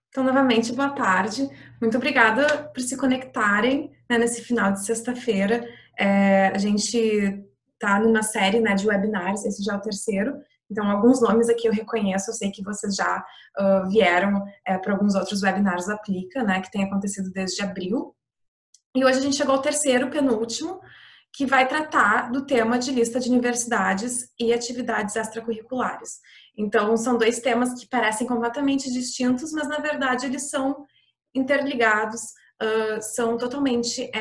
Então, novamente, boa tarde. Muito obrigada por se conectarem, né, nesse final de sexta-feira. A gente está numa série, né, de webinars, esse já é o terceiro. Então, alguns nomes aqui eu reconheço, eu sei que vocês já vieram para alguns outros webinars da Aplica, né, que tem acontecido desde abril. E hoje a gente chegou ao terceiro, penúltimo, que vai tratar do tema de lista de universidades e atividades extracurriculares. Então, são dois temas que parecem completamente distintos, mas na verdade eles são interligados, são totalmente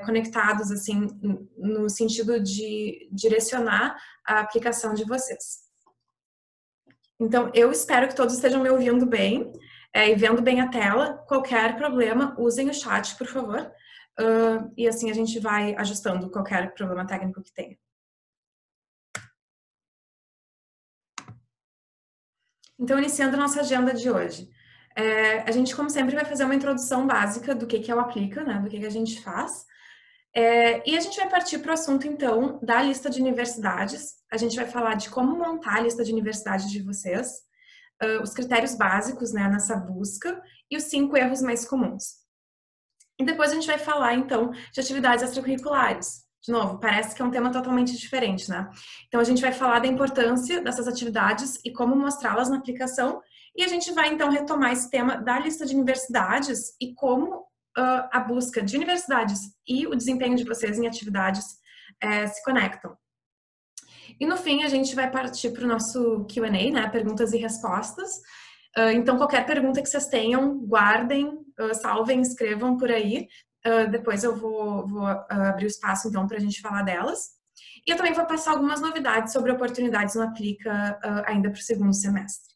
conectados, assim, no sentido de direcionar a aplicação de vocês. Então, eu espero que todos estejam me ouvindo bem e vendo bem a tela. Qualquer problema, usem o chat, por favor. E assim a gente vai ajustando qualquer problema técnico que tenha. Então, iniciando a nossa agenda de hoje. A gente, como sempre, vai fazer uma introdução básica do que é o Aplica, né, do que a gente faz. E a gente vai partir para o assunto, então, da lista de universidades. A gente vai falar de como montar a lista de universidades de vocês, os critérios básicos, né, nessa busca e os 5 erros mais comuns. E depois a gente vai falar, então, de atividades extracurriculares. De novo, parece que é um tema totalmente diferente, né? Então, a gente vai falar da importância dessas atividades e como mostrá-las na aplicação. E a gente vai, então, retomar esse tema da lista de universidades e como a busca de universidades e o desempenho de vocês em atividades se conectam. E no fim, a gente vai partir para o nosso Q&A, né? Perguntas e respostas. Então, qualquer pergunta que vocês tenham, guardem, salvem, escrevam por aí. Depois eu vou abrir o espaço, então, para a gente falar delas. E eu também vou passar algumas novidades sobre oportunidades no Aplica ainda para o segundo semestre.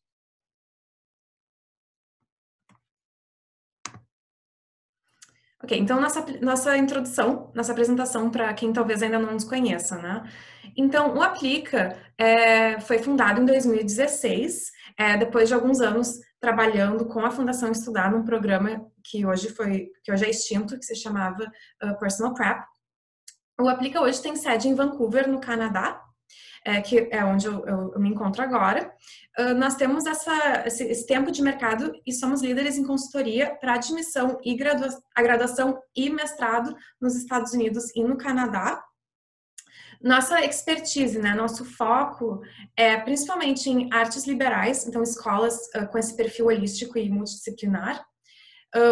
Ok, então nossa introdução, nossa apresentação para quem talvez ainda não nos conheça, né? Então, o Aplica foi fundado em 2016, depois de alguns anos trabalhando com a Fundação Estudar num programa que hoje é extinto, que se chamava Personal Prep. O Aplica hoje tem sede em Vancouver, no Canadá, que é onde eu me encontro agora. Nós temos esse tempo de mercado e somos líderes em consultoria para admissão e graduação e mestrado nos Estados Unidos e no Canadá. Nossa expertise, né, nosso foco é principalmente em artes liberais, então escolas com esse perfil holístico e multidisciplinar,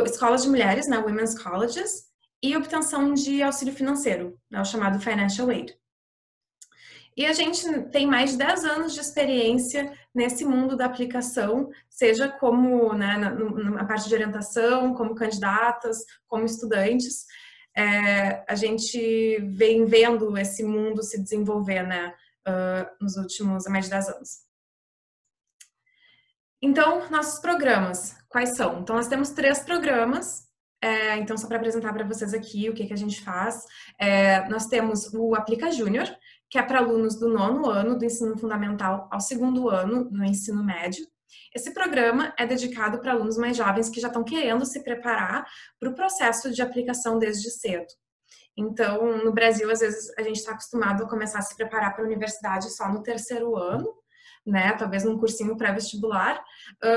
escolas de mulheres, né, women's colleges, e obtenção de auxílio financeiro, né, o chamado financial aid. E a gente tem mais de 10 anos de experiência nesse mundo da aplicação, seja como, né, na parte de orientação, como candidatas, como estudantes. A gente vem vendo esse mundo se desenvolver, né, nos últimos mais de 10 anos. Então, nossos programas, quais são? Então, nós temos 3 programas. Então, só para apresentar para vocês aqui o que a gente faz. Nós temos o Aplica Júnior, que é para alunos do 9º ano do ensino fundamental ao 2º ano no ensino médio. Esse programa é dedicado para alunos mais jovens que já estão querendo se preparar para o processo de aplicação desde cedo. Então, no Brasil, às vezes, a gente está acostumado a começar a se preparar para a universidade só no 3º ano, né? Talvez num cursinho pré-vestibular,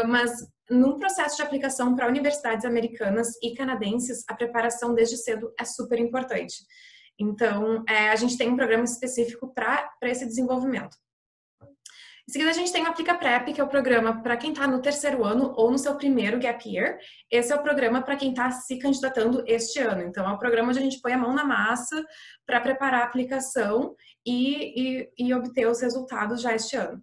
mas num processo de aplicação para universidades americanas e canadenses, a preparação desde cedo é super importante. Então, a gente tem um programa específico para esse desenvolvimento. Em seguida, a gente tem o Aplica Prep, que é o programa para quem está no 3º ano ou no seu primeiro Gap Year. Esse é o programa para quem está se candidatando este ano. Então, é o programa onde a gente põe a mão na massa para preparar a aplicação e obter os resultados já este ano.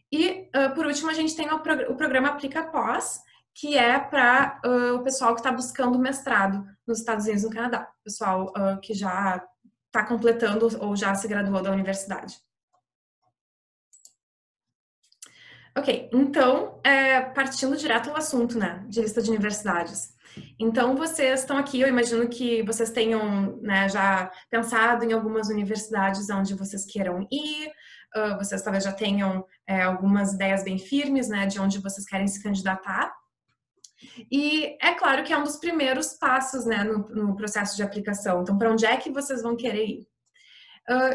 E, por último, a gente tem o programa Aplica Pós, que é para o pessoal que está buscando mestrado nos Estados Unidos e no Canadá. Pessoal que já está completando ou já se graduou da universidade. Ok, então, partindo direto ao assunto, né, de lista de universidades. Então, vocês estão aqui, eu imagino que vocês tenham, né, já pensado em algumas universidades onde vocês queiram ir, vocês talvez já tenham algumas ideias bem firmes, né, de onde vocês querem se candidatar. E é claro que é um dos primeiros passos, né, no processo de aplicação. Então, para onde é que vocês vão querer ir?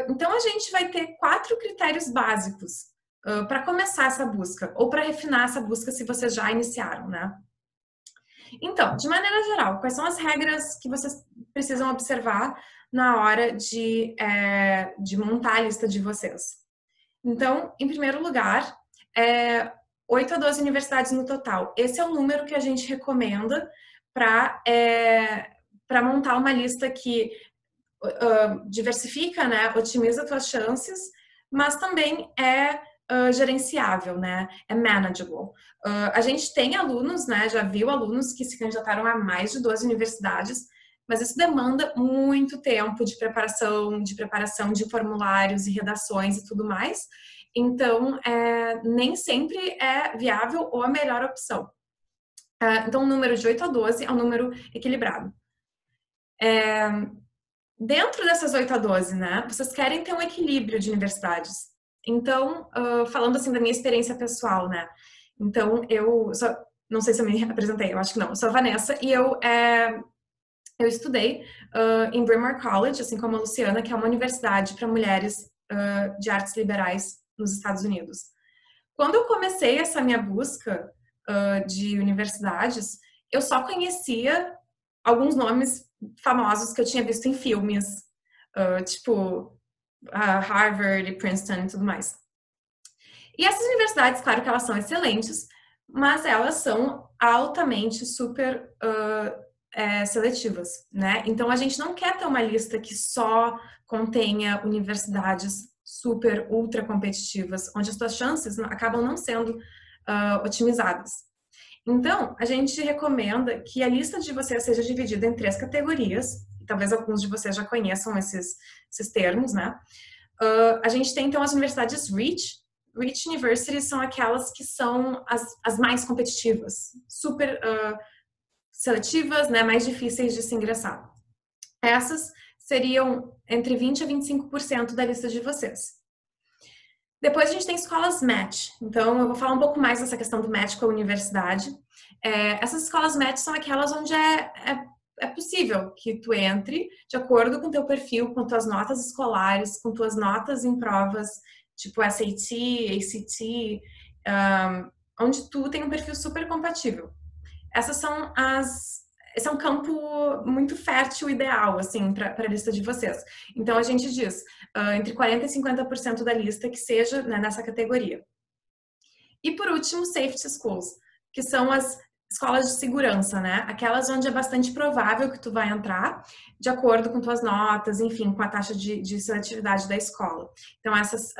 Então, a gente vai ter 4 critérios básicos para começar essa busca ou para refinar essa busca se vocês já iniciaram, né? Então, de maneira geral, quais são as regras que vocês precisam observar na hora de montar a lista de vocês? Então, em primeiro lugar, 8 a 12 universidades no total. Esse é o número que a gente recomenda para montar uma lista que diversifica, né, otimiza suas chances, mas também é gerenciável, né, é manageable. A gente tem alunos, né, já viu alunos que se candidataram a mais de 12 universidades, mas isso demanda muito tempo de preparação de formulários e redações e tudo mais. Então, nem sempre é viável ou a melhor opção. Então, o número de 8 a 12 é um número equilibrado. Dentro dessas 8 a 12, né, vocês querem ter um equilíbrio de universidades. Então, falando assim da minha experiência pessoal, né, então não sei se eu me apresentei, eu acho que não, eu sou a Vanessa e eu estudei em Bryn Mawr College, assim como a Luciana, que é uma universidade para mulheres de artes liberais nos Estados Unidos. Quando eu comecei essa minha busca de universidades, eu só conhecia alguns nomes famosos que eu tinha visto em filmes, tipo Harvard, Princeton e tudo mais. E essas universidades, claro que elas são excelentes, mas elas são altamente super seletivas, né? Então a gente não quer ter uma lista que só contenha universidades super ultra competitivas, onde as suas chances acabam não sendo otimizadas. Então, a gente recomenda que a lista de vocês seja dividida em 3 categorias, talvez alguns de vocês já conheçam esses termos, né? A gente tem, então, as universidades REACH. REACH Universities são aquelas que são as mais competitivas, super seletivas, né, mais difíceis de se ingressar. Essas seriam entre 20% a 25% da lista de vocês. Depois a gente tem escolas match. Então, eu vou falar um pouco mais dessa questão do match com a universidade. Essas escolas match são aquelas onde é possível que tu entre de acordo com o teu perfil, com tuas notas escolares, com tuas notas em provas tipo SAT, ACT, onde tu tem um perfil super compatível. Esse é um campo muito fértil ideal, assim, para a lista de vocês. Então, a gente diz entre 40% e 50% da lista que seja, né, nessa categoria. E, por último, safety schools, que são as escolas de segurança, né? Aquelas onde é bastante provável que tu vai entrar, de acordo com tuas notas, enfim, com a taxa de seletividade da escola. Então, essas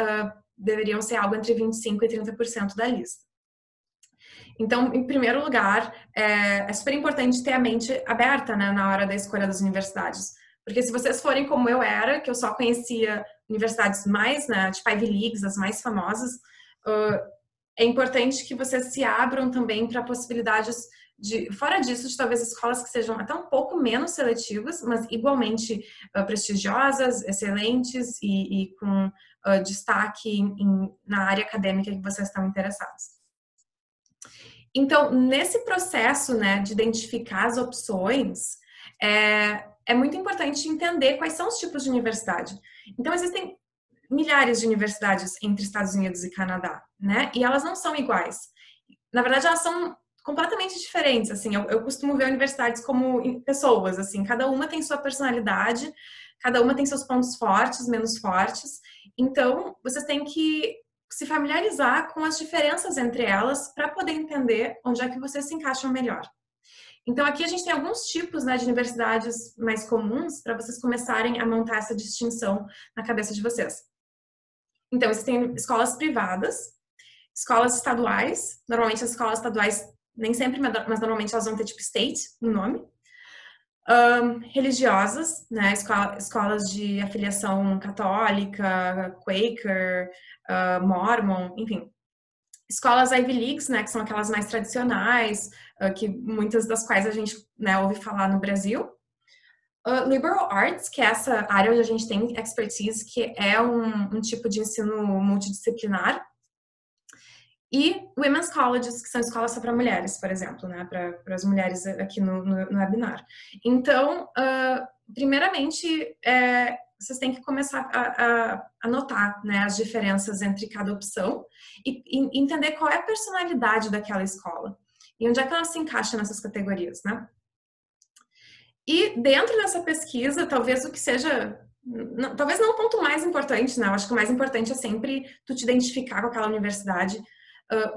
deveriam ser algo entre 25% e 30% da lista. Então, em primeiro lugar, é super importante ter a mente aberta, né, na hora da escolha das universidades. Porque se vocês forem como eu era, que eu só conhecia universidades mais, né, tipo Ivy Leagues, as mais famosas, é importante que vocês se abram também para possibilidades fora disso, de talvez escolas que sejam até um pouco menos seletivas, mas igualmente prestigiosas, excelentes e com destaque na área acadêmica que vocês estão interessados. Então, nesse processo, né, de identificar as opções, é muito importante entender quais são os tipos de universidade. Então, existem milhares de universidades entre Estados Unidos e Canadá, né? E elas não são iguais. Na verdade, elas são completamente diferentes, assim. Eu costumo ver universidades como pessoas, assim. Cada uma tem sua personalidade, cada uma tem seus pontos fortes, menos fortes. Então, vocês têm que se familiarizar com as diferenças entre elas para poder entender onde é que vocês se encaixam melhor. Então, aqui a gente tem alguns tipos, né, de universidades mais comuns para vocês começarem a montar essa distinção na cabeça de vocês. Então, existem escolas privadas, escolas estaduais, normalmente as escolas estaduais, nem sempre, mas normalmente elas vão ter tipo state no nome. Religiosas, né, escolas de afiliação católica, Quaker, Mormon, enfim. Escolas Ivy Leagues, né, que são aquelas mais tradicionais, que muitas das quais a gente, né, ouve falar no Brasil. Liberal Arts, que é essa área onde a gente tem expertise, que é um tipo de ensino multidisciplinar. E women's colleges, que são escolas só para mulheres, por exemplo, né, para as mulheres aqui no webinar. Então, primeiramente, vocês têm que começar a notar, né, as diferenças entre cada opção e entender qual é a personalidade daquela escola e onde é que ela se encaixa nessas categorias, né? E dentro dessa pesquisa, talvez o que seja, talvez não o ponto mais importante, né? Eu acho que o mais importante é sempre tu te identificar com aquela universidade,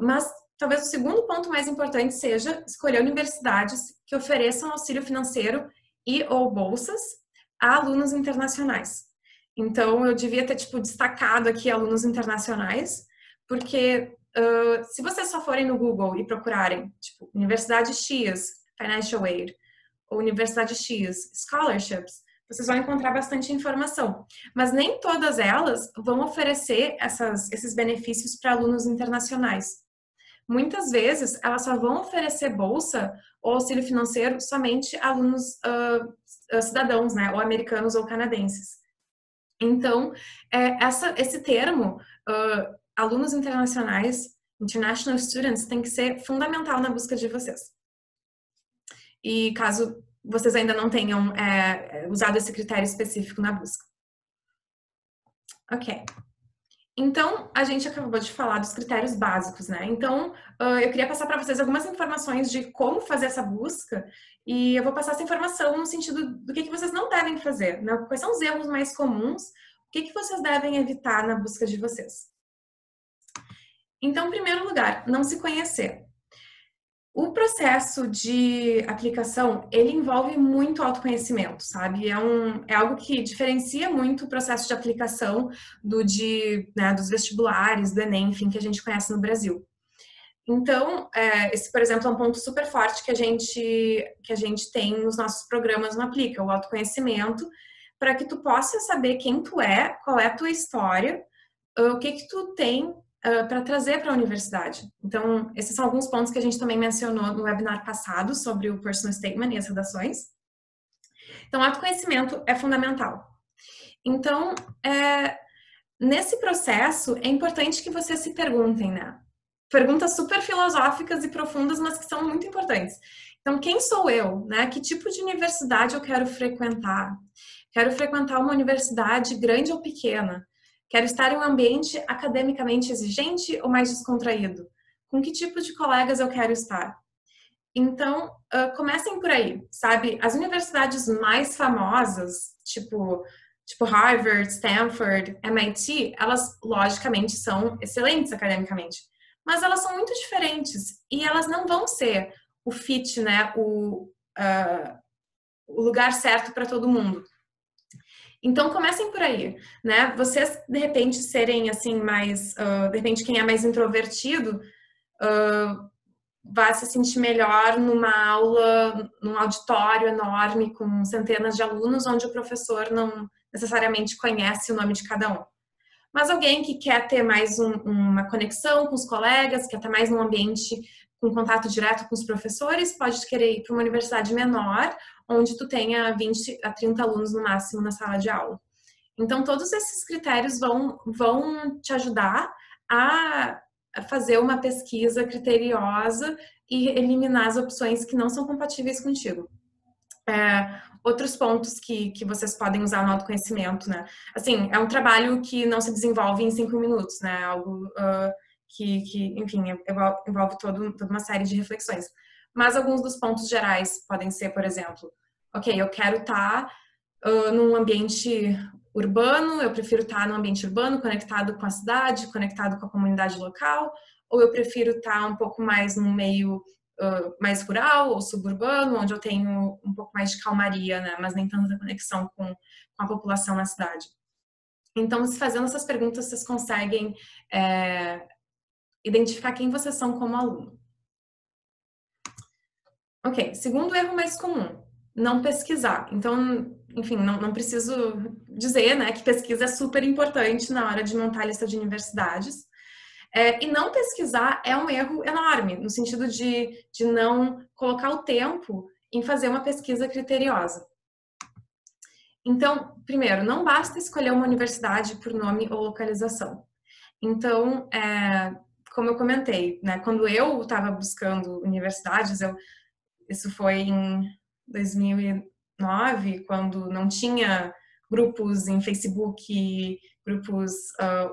mas talvez o segundo ponto mais importante seja escolher universidades que ofereçam auxílio financeiro e ou bolsas a alunos internacionais. Então, eu devia ter, tipo, destacado aqui alunos internacionais, porque se vocês só forem no Google e procurarem, tipo, Universidade X, Financial Aid, ou Universidade X, Scholarships, vocês vão encontrar bastante informação. Mas nem todas elas vão oferecer esses benefícios para alunos internacionais. Muitas vezes, elas só vão oferecer bolsa ou auxílio financeiro somente a alunos cidadãos, né, ou americanos ou canadenses. Então, esse termo, alunos internacionais, international students, tem que ser fundamental na busca de vocês. E caso vocês ainda não tenham usado esse critério específico na busca. Ok. Então, a gente acabou de falar dos critérios básicos, né? Então, eu queria passar para vocês algumas informações de como fazer essa busca e eu vou passar essa informação no sentido do que vocês não devem fazer, né? Quais são os erros mais comuns, o que vocês devem evitar na busca de vocês. Então, em primeiro lugar, não se conhecer. O processo de aplicação, ele envolve muito autoconhecimento, sabe? É algo que diferencia muito o processo de aplicação dos vestibulares, do Enem, enfim, que a gente conhece no Brasil. Então, esse, por exemplo, é um ponto super forte que a gente tem nos nossos programas no Aplica, o autoconhecimento, para que tu possa saber quem tu é, qual é a tua história, o que tu tem para trazer para a universidade. Então, esses são alguns pontos que a gente também mencionou no webinar passado sobre o personal statement e as redações. Então, autoconhecimento é fundamental. Então, nesse processo, é importante que vocês se perguntem, né? Perguntas super filosóficas e profundas, mas que são muito importantes. Então, quem sou eu, né? Que tipo de universidade eu quero frequentar? Quero frequentar uma universidade grande ou pequena? Quero estar em um ambiente academicamente exigente ou mais descontraído? Com que tipo de colegas eu quero estar? Então, comecem por aí, sabe? As universidades mais famosas, tipo Harvard, Stanford, MIT, elas logicamente são excelentes academicamente, mas elas são muito diferentes e elas não vão ser o fit, né? O lugar certo para todo mundo. Então, comecem por aí, né? Vocês, de repente, serem, assim, mais... de repente, quem é mais introvertido vai se sentir melhor numa aula, num auditório enorme com centenas de alunos, onde o professor não necessariamente conhece o nome de cada um. Mas alguém que quer ter mais uma conexão com os colegas, quer estar mais num ambiente com contato direto com os professores, pode querer ir para uma universidade menor, onde tu tenha 20 a 30 alunos no máximo na sala de aula. Então, todos esses critérios vão te ajudar a fazer uma pesquisa criteriosa e eliminar as opções que não são compatíveis contigo. Outros pontos que vocês podem usar no autoconhecimento, né? Assim, é um trabalho que não se desenvolve em 5 minutos, né? Algo que, enfim, envolve toda uma série de reflexões. Mas alguns dos pontos gerais podem ser, por exemplo, ok, eu quero estar num ambiente urbano, eu prefiro estar num ambiente urbano, conectado com a cidade, conectado com a comunidade local, ou eu prefiro estar um pouco mais num meio mais rural ou suburbano, onde eu tenho um pouco mais de calmaria, né, mas nem tanta conexão com a população na cidade. Então, se fazendo essas perguntas, vocês conseguem identificar quem vocês são como aluno. Ok, segundo erro mais comum, não pesquisar. Então, enfim, não preciso dizer, né, que pesquisa é super importante na hora de montar a lista de universidades. E não pesquisar é um erro enorme, no sentido de não colocar o tempo em fazer uma pesquisa criteriosa. Então, primeiro, não basta escolher uma universidade por nome ou localização. Então, como eu comentei, né, quando eu estava buscando universidades, isso foi em 2009, quando não tinha grupos em Facebook, grupos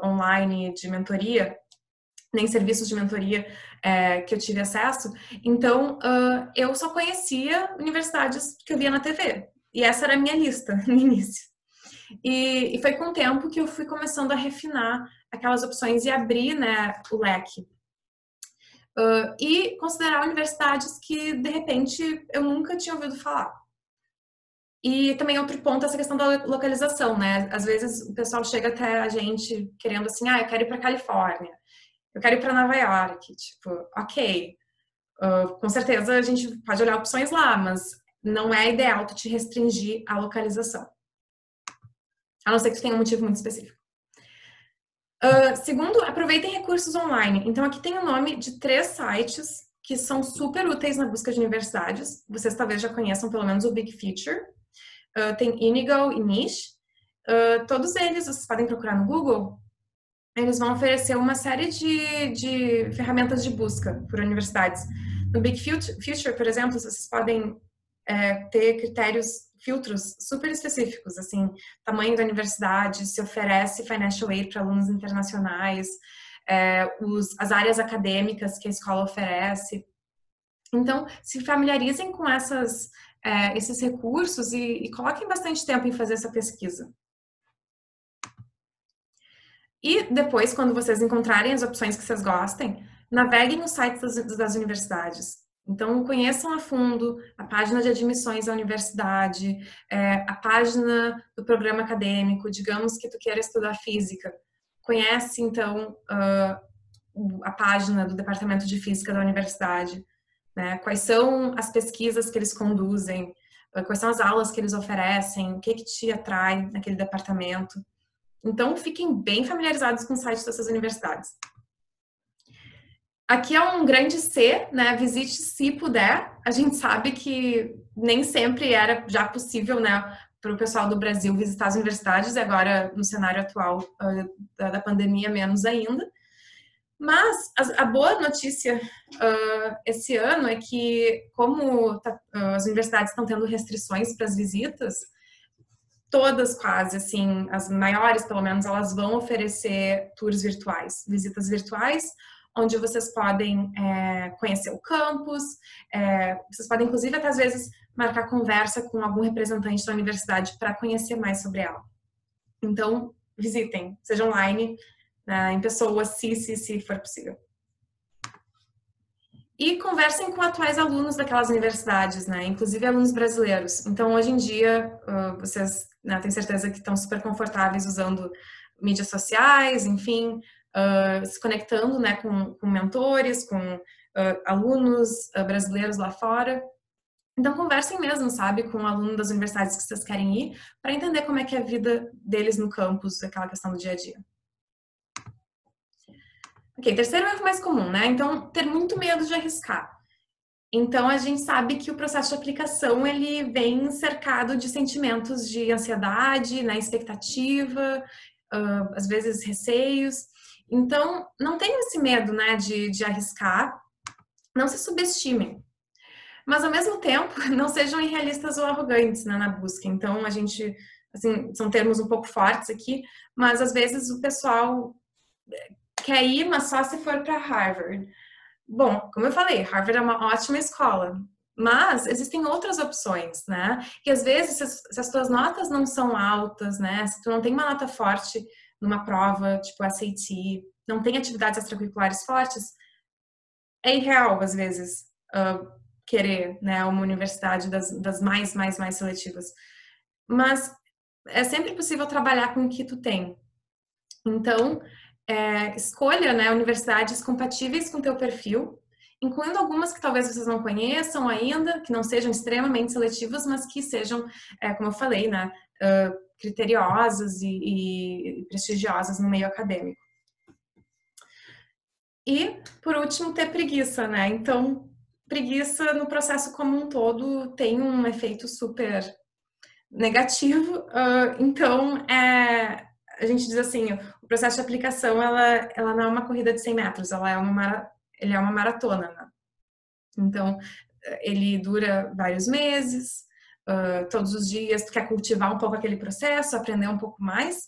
online de mentoria, nem serviços de mentoria que eu tive acesso. Então, eu só conhecia universidades que eu via na TV. E essa era a minha lista no início. E foi com o tempo que eu fui começando a refinar aquelas opções e abrir, né, o leque. E considerar universidades que, de repente, eu nunca tinha ouvido falar. E também outro ponto, essa questão da localização, né? Às vezes o pessoal chega até a gente querendo assim, eu quero ir para Califórnia, eu quero ir para Nova York, tipo, ok, com certeza a gente pode olhar opções lá, mas não é ideal tu te restringir à localização. A não ser que tu tenha um motivo muito específico. Segundo, aproveitem recursos online. Então, aqui tem o nome de 3 sites que são super úteis na busca de universidades. Vocês talvez já conheçam pelo menos o Big Future. Tem Inigo e Niche. Todos eles, vocês podem procurar no Google, eles vão oferecer uma série de ferramentas de busca por universidades. No Big Future, por exemplo, vocês podem ter filtros super específicos, assim, tamanho da universidade, se oferece financial aid para alunos internacionais, as áreas acadêmicas que a escola oferece. Então, se familiarizem com esses recursos e coloquem bastante tempo em fazer essa pesquisa. E depois, quando vocês encontrarem as opções que vocês gostem, naveguem nos sites das universidades. Então, conheçam a fundo a página de admissões à universidade, a página do programa acadêmico, digamos que tu queira estudar física. Conhece, então, a página do departamento de física da universidade, né? Quais são as pesquisas que eles conduzem, quais são as aulas que eles oferecem, o que te atrai naquele departamento. Então, fiquem bem familiarizados com o site dessas universidades. Aqui é um grande C, né? Visite se puder. A gente sabe que nem sempre era já possível, né, para o pessoal do Brasil visitar as universidades, e agora, no cenário atual da pandemia, menos ainda. Mas a boa notícia esse ano é que, como as universidades estão tendo restrições para as visitas, todas quase, assim, as maiores pelo menos, elas vão oferecer tours virtuais, visitas virtuais, onde vocês podem conhecer o campus, vocês podem inclusive até às vezes marcar conversa com algum representante da universidade para conhecer mais sobre ela. Então, visitem, seja online, em pessoa, se for possível. E conversem com atuais alunos daquelas universidades, né? Inclusive alunos brasileiros. Então, hoje em dia, vocês, né, tenho certeza que estão super confortáveis usando mídias sociais, enfim, se conectando, né, com mentores, com alunos brasileiros lá fora. Então, conversem mesmo, sabe, com o aluno das universidades que vocês querem ir, para entender como é que é a vida deles no campus, aquela questão do dia a dia. Ok, terceiro erro mais comum, né? Então, ter muito medo de arriscar. Então, a gente sabe que o processo de aplicação, ele vem cercado de sentimentos de ansiedade, né, expectativa, às vezes receios. Então, não tenham esse medo, né, de arriscar, não se subestimem. Mas, ao mesmo tempo, não sejam irrealistas ou arrogantes, né, na busca. Então, a gente, assim, são termos um pouco fortes aqui, mas às vezes o pessoal quer ir, mas só se for para Harvard. Bom, como eu falei, Harvard é uma ótima escola, mas existem outras opções, né? E às vezes, se as tuas notas não são altas, né? Se tu não tem uma nota forte numa prova, tipo SAT, não tem atividades extracurriculares fortes, é irreal, às vezes, querer, né, uma universidade das mais seletivas. Mas é sempre possível trabalhar com o que tu tem. Então, escolha, né, universidades compatíveis com o teu perfil, incluindo algumas que talvez vocês não conheçam ainda, que não sejam extremamente seletivas, mas que sejam, como eu falei, né, criteriosas e prestigiosas no meio acadêmico. E, por último, ter preguiça, né? Então, preguiça no processo como um todo tem um efeito super negativo. Então, a gente diz assim, o processo de aplicação, ela não é uma corrida de 100 metros, ele é uma maratona, né? Então, ele dura vários meses, todos os dias tu quer cultivar um pouco aquele processo, aprender um pouco mais.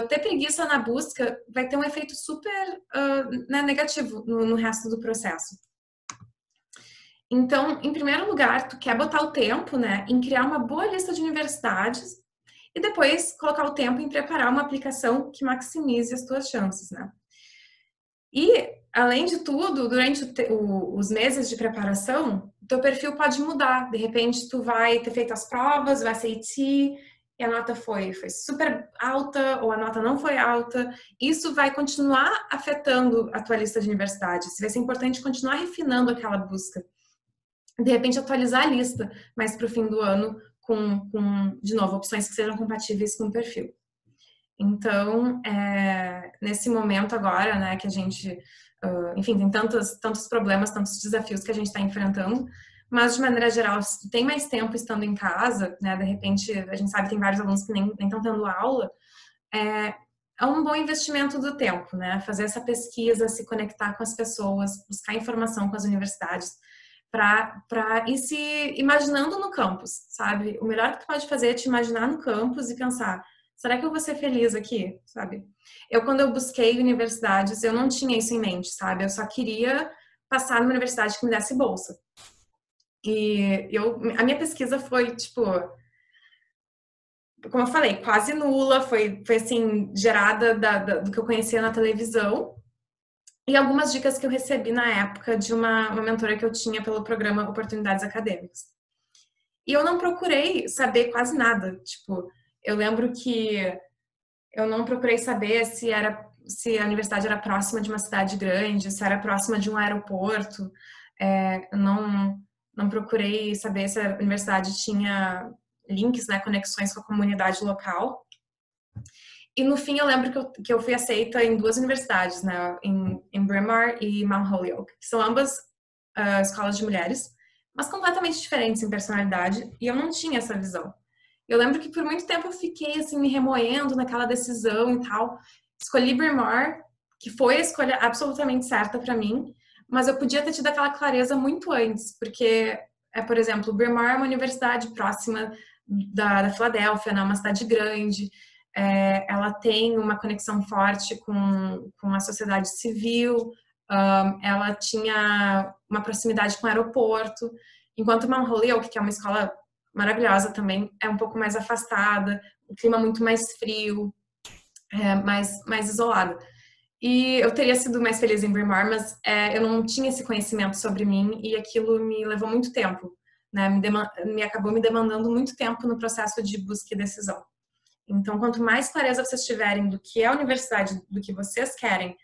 Ter preguiça na busca vai ter um efeito super né, negativo no resto do processo. Então, em primeiro lugar, tu quer botar o tempo, né, em criar uma boa lista de universidades e depois colocar o tempo em preparar uma aplicação que maximize as tuas chances, né? E, além de tudo, durante os meses de preparação, teu perfil pode mudar. De repente, tu vai ter feito as provas, vai SAT, e a nota foi super alta, ou a nota não foi alta. Isso vai continuar afetando a tua lista de universidades. Vai ser importante continuar refinando aquela busca. De repente, atualizar a lista mais para o fim do ano com, de novo, opções que sejam compatíveis com o perfil. Então, nesse momento agora, né, que a gente, enfim, tem tantos problemas, tantos desafios que a gente está enfrentando, mas de maneira geral, se tu tem mais tempo estando em casa, né, de repente, a gente sabe que tem vários alunos que nem estão tendo aula, é um bom investimento do tempo, né, fazer essa pesquisa, se conectar com as pessoas, buscar informação com as universidades, para ir se imaginando no campus, sabe? O melhor que tu pode fazer é te imaginar no campus e pensar, será que eu vou ser feliz aqui, sabe? Quando eu busquei universidades, eu não tinha isso em mente, sabe? Eu só queria passar numa universidade que me desse bolsa. E a minha pesquisa foi, tipo, como eu falei, quase nula, foi assim, gerada do que eu conhecia na televisão. E algumas dicas que eu recebi na época de uma mentora que eu tinha pelo programa Oportunidades Acadêmicas. E eu não procurei saber quase nada. Tipo, eu lembro que eu não procurei saber se a universidade era próxima de uma cidade grande, se era próxima de um aeroporto. Não procurei saber se a universidade tinha links, né, conexões com a comunidade local. E no fim eu lembro que eu fui aceita em 2 universidades, né, em Bryn Mawr e Mount Holyoke, que são ambas escolas de mulheres, mas completamente diferentes em personalidade, e eu não tinha essa visão. Eu lembro que por muito tempo eu fiquei assim me remoendo naquela decisão e tal. Escolhi Bryn Mawr, que foi a escolha absolutamente certa para mim, mas eu podia ter tido aquela clareza muito antes, porque por exemplo, Bryn Mawr é uma universidade próxima da Filadélfia, né, uma cidade grande. Ela tem uma conexão forte com a sociedade civil, ela tinha uma proximidade com o aeroporto, enquanto Mount Holyoke, que é uma escola maravilhosa também, é um pouco mais afastada, o clima muito mais frio, mais isolado. E eu teria sido mais feliz em Bryn Mawr, mas eu não tinha esse conhecimento sobre mim e aquilo me levou muito tempo, né? Acabou me demandando muito tempo no processo de busca e decisão. Então, quanto mais clareza vocês tiverem do que é a universidade, do que vocês querem,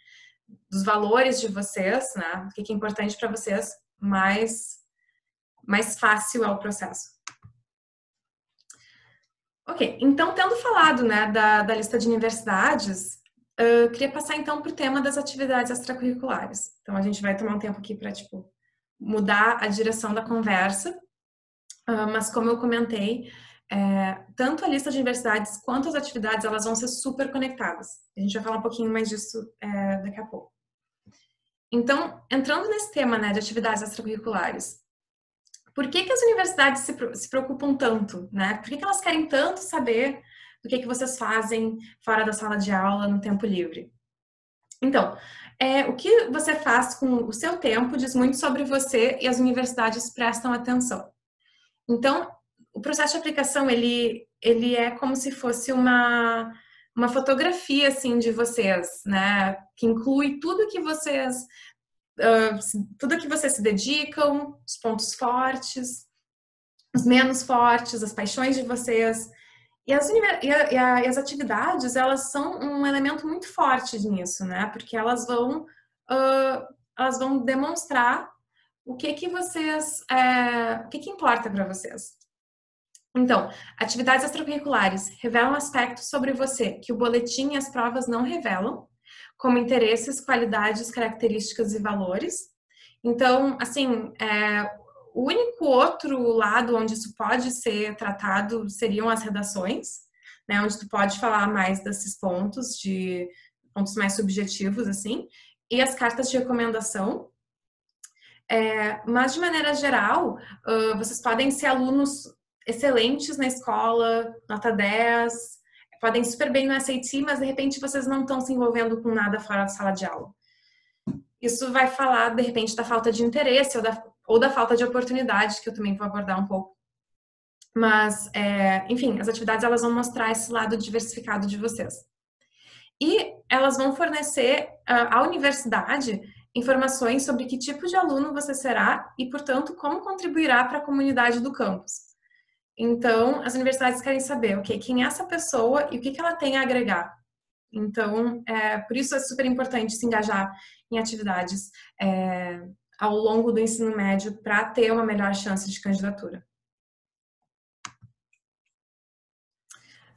dos valores de vocês, né, o que é importante para vocês, mais fácil é o processo. Ok, então, tendo falado, né, da lista de universidades, eu queria passar então para o tema das atividades extracurriculares. Então, a gente vai tomar um tempo aqui para, tipo, mudar a direção da conversa, mas como eu comentei, tanto a lista de universidades quanto as atividades, elas vão ser super conectadas. A gente vai falar um pouquinho mais disso daqui a pouco. Então, entrando nesse tema, né, de atividades extracurriculares, por que as universidades se preocupam tanto, né? Por que elas querem tanto saber do que vocês fazem fora da sala de aula, no tempo livre? Então, o que você faz com o seu tempo diz muito sobre você e as universidades prestam atenção. Então, o processo de aplicação, ele é como se fosse uma fotografia, assim, de vocês, né? Que inclui tudo que vocês se dedicam, os pontos fortes, os menos fortes, as paixões de vocês. E as atividades, elas são um elemento muito forte nisso, né? Porque elas vão demonstrar o que vocês, o que importa para vocês. Então, atividades extracurriculares revelam aspectos sobre você que o boletim e as provas não revelam, como interesses, qualidades, características e valores. Então, assim, o único outro lado onde isso pode ser tratado seriam as redações, né, onde tu pode falar mais desses pontos, de pontos mais subjetivos, assim, e as cartas de recomendação. Mas, de maneira geral, vocês podem ser alunos excelentes na escola, nota 10, podem ir super bem no SAT, mas, de repente, vocês não estão se envolvendo com nada fora da sala de aula. Isso vai falar, de repente, da falta de interesse ou da falta de oportunidade, que eu também vou abordar um pouco. Mas, enfim, as atividades elas vão mostrar esse lado diversificado de vocês. E elas vão fornecer à universidade informações sobre que tipo de aluno você será e, portanto, como contribuirá para a comunidade do campus. Então, as universidades querem saber, ok, quem é essa pessoa e o que ela tem a agregar. Então, por isso é super importante se engajar em atividades ao longo do ensino médio para ter uma melhor chance de candidatura.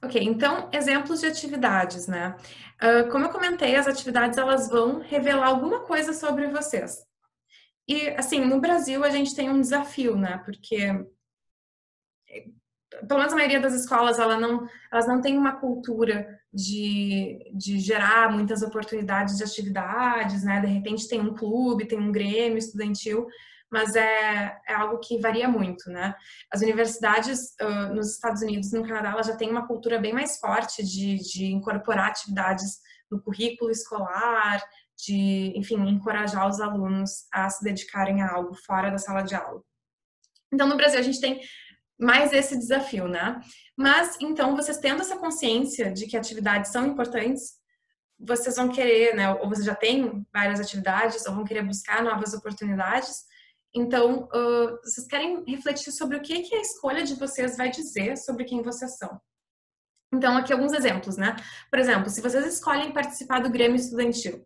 Ok, então, exemplos de atividades, né? Como eu comentei, as atividades elas vão revelar alguma coisa sobre vocês. E, assim, no Brasil a gente tem um desafio, né? Porque, pelo menos a maioria das escolas, elas não têm uma cultura de gerar muitas oportunidades de atividades, né? De repente tem um clube, tem um grêmio estudantil, mas é algo que varia muito, né? As universidades nos Estados Unidos e no Canadá, elas já têm uma cultura bem mais forte de incorporar atividades no currículo escolar, de, enfim, encorajar os alunos a se dedicarem a algo fora da sala de aula. Então, no Brasil, a gente tem mais esse desafio, né? Mas, então, vocês tendo essa consciência de que atividades são importantes, vocês vão querer, né? Ou vocês já têm várias atividades, ou vão querer buscar novas oportunidades. Então, vocês querem refletir sobre o que a escolha de vocês vai dizer sobre quem vocês são. Então, aqui alguns exemplos, né? Por exemplo, se vocês escolhem participar do Grêmio Estudantil,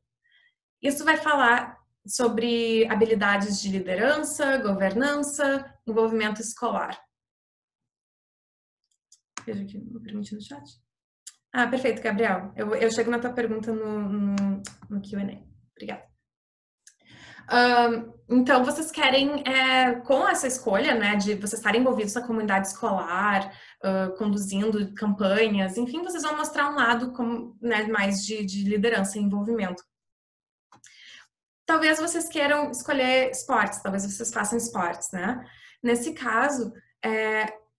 isso vai falar sobre habilidades de liderança, governança, envolvimento escolar. Veja aqui, me permite no chat. Ah, perfeito, Gabriel. Eu chego na tua pergunta no Q&A. Obrigada. Então, vocês querem, com essa escolha, né, de vocês estarem envolvidos na comunidade escolar, conduzindo campanhas, enfim, vocês vão mostrar um lado né, mais de liderança e envolvimento. Talvez vocês queiram escolher esportes, talvez vocês façam esportes, né? Nesse caso,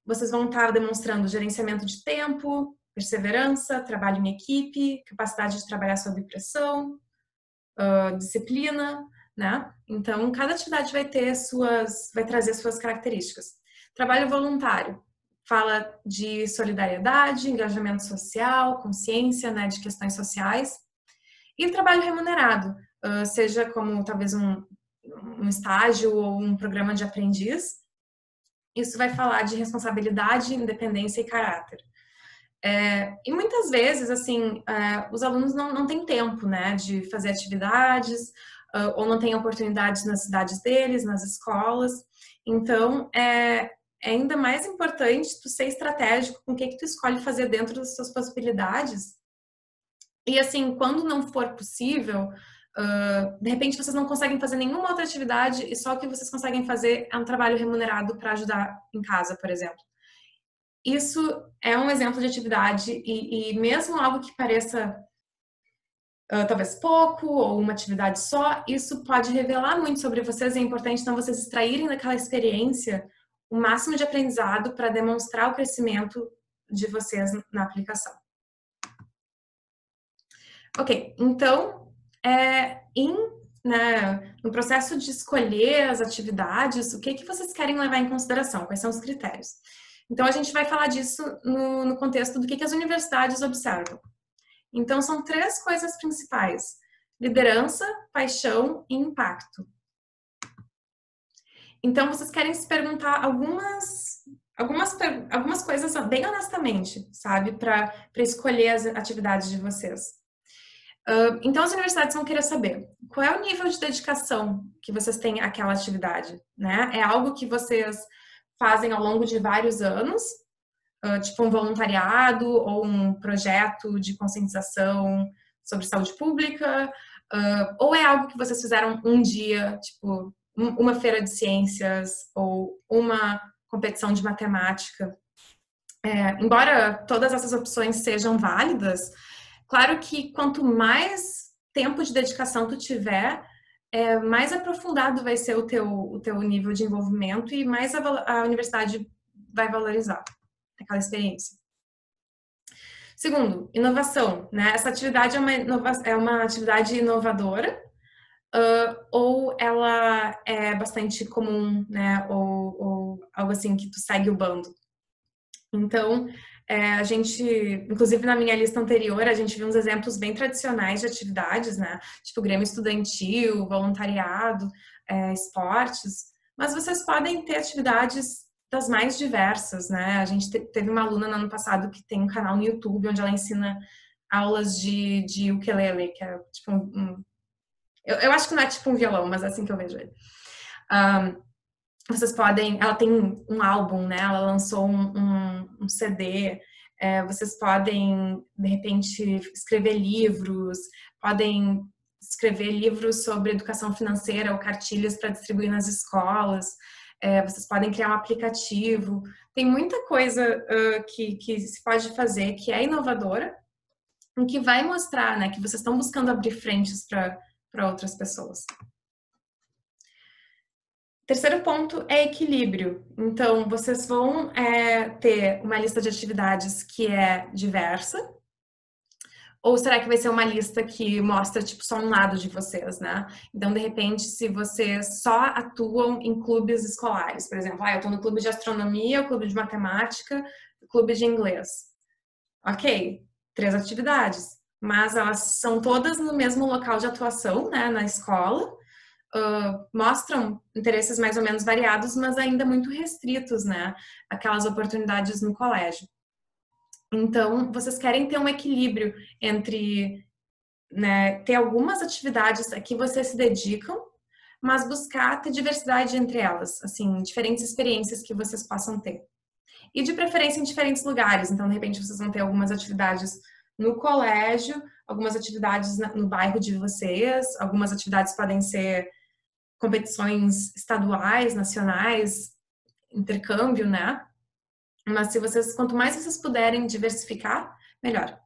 vocês vão estar demonstrando gerenciamento de tempo, perseverança, trabalho em equipe, capacidade de trabalhar sob pressão, disciplina, né? Então, cada atividade vai trazer suas características. Trabalho voluntário fala de solidariedade, engajamento social, consciência, né, de questões sociais. E o trabalho remunerado, seja como talvez um estágio ou um programa de aprendiz, isso vai falar de responsabilidade, independência e caráter. E muitas vezes, assim, os alunos não têm tempo, né, de fazer atividades, ou não têm oportunidades nas cidades deles, nas escolas. Então, é ainda mais importante tu ser estratégico com o que tu escolhe fazer dentro das suas possibilidades. E, assim, quando não for possível, de repente vocês não conseguem fazer nenhuma outra atividade e só o que vocês conseguem fazer é um trabalho remunerado para ajudar em casa, por exemplo. Isso é um exemplo de atividade e mesmo algo que pareça talvez pouco ou uma atividade só, isso pode revelar muito sobre vocês e é importante então vocês extraírem daquela experiência o máximo de aprendizado para demonstrar o crescimento de vocês na aplicação. Ok, então, no processo de escolher as atividades, o que vocês querem levar em consideração? Quais são os critérios? Então, a gente vai falar disso no contexto do que as universidades observam. Então, são 3 coisas principais: liderança, paixão e impacto. Então, vocês querem se perguntar algumas coisas bem honestamente, sabe? Para escolher as atividades de vocês. Então, as universidades vão querer saber qual é o nível de dedicação que vocês têm àquela atividade, né? É algo que vocês fazem ao longo de vários anos, tipo um voluntariado ou um projeto de conscientização sobre saúde pública, ou é algo que vocês fizeram um dia, tipo uma feira de ciências ou uma competição de matemática. embora todas essas opções sejam válidas, claro que quanto mais tempo de dedicação tu tiver, mais aprofundado vai ser o teu nível de envolvimento e mais a universidade vai valorizar aquela experiência. Segundo, inovação, né? Essa atividade é uma atividade inovadora, ou ela é bastante comum, né? Ou algo assim que tu segue o bando. Então, a gente, inclusive na minha lista anterior, a gente viu uns exemplos bem tradicionais de atividades, né? Tipo Grêmio Estudantil, voluntariado, esportes. Mas vocês podem ter atividades das mais diversas, né? A gente teve uma aluna no ano passado que tem um canal no YouTube onde ela ensina aulas de ukulele, que é tipo eu acho que não é tipo um violão, mas é assim que eu vejo ele. Vocês podem, ela tem um álbum, né? Ela lançou um CD. Vocês podem, de repente, escrever livros, podem escrever livros sobre educação financeira ou cartilhas para distribuir nas escolas. Vocês podem criar um aplicativo. Tem muita coisa que se pode fazer que é inovadora e que vai mostrar, né, que vocês estão buscando abrir frentes para outras pessoas. Terceiro ponto é equilíbrio. Então, vocês vão ter uma lista de atividades que é diversa, ou será que vai ser uma lista que mostra, tipo, só um lado de vocês, né? Então, de repente, se vocês só atuam em clubes escolares, por exemplo, eu tô no clube de astronomia, o clube de matemática, o clube de inglês. Ok, 3 atividades, mas elas são todas no mesmo local de atuação, né, na escola, mostram interesses mais ou menos variados, mas ainda muito restritos, né? Aquelas oportunidades no colégio. Então, vocês querem ter um equilíbrio entre, né, ter algumas atividades a que vocês se dedicam, mas buscar ter diversidade entre elas, assim, diferentes experiências que vocês possam ter. E de preferência em diferentes lugares. Então, de repente, vocês vão ter algumas atividades no colégio, algumas atividades no bairro de vocês, algumas atividades podem ser competições estaduais, nacionais, intercâmbio, né? Mas se vocês, quanto mais vocês puderem diversificar, melhor.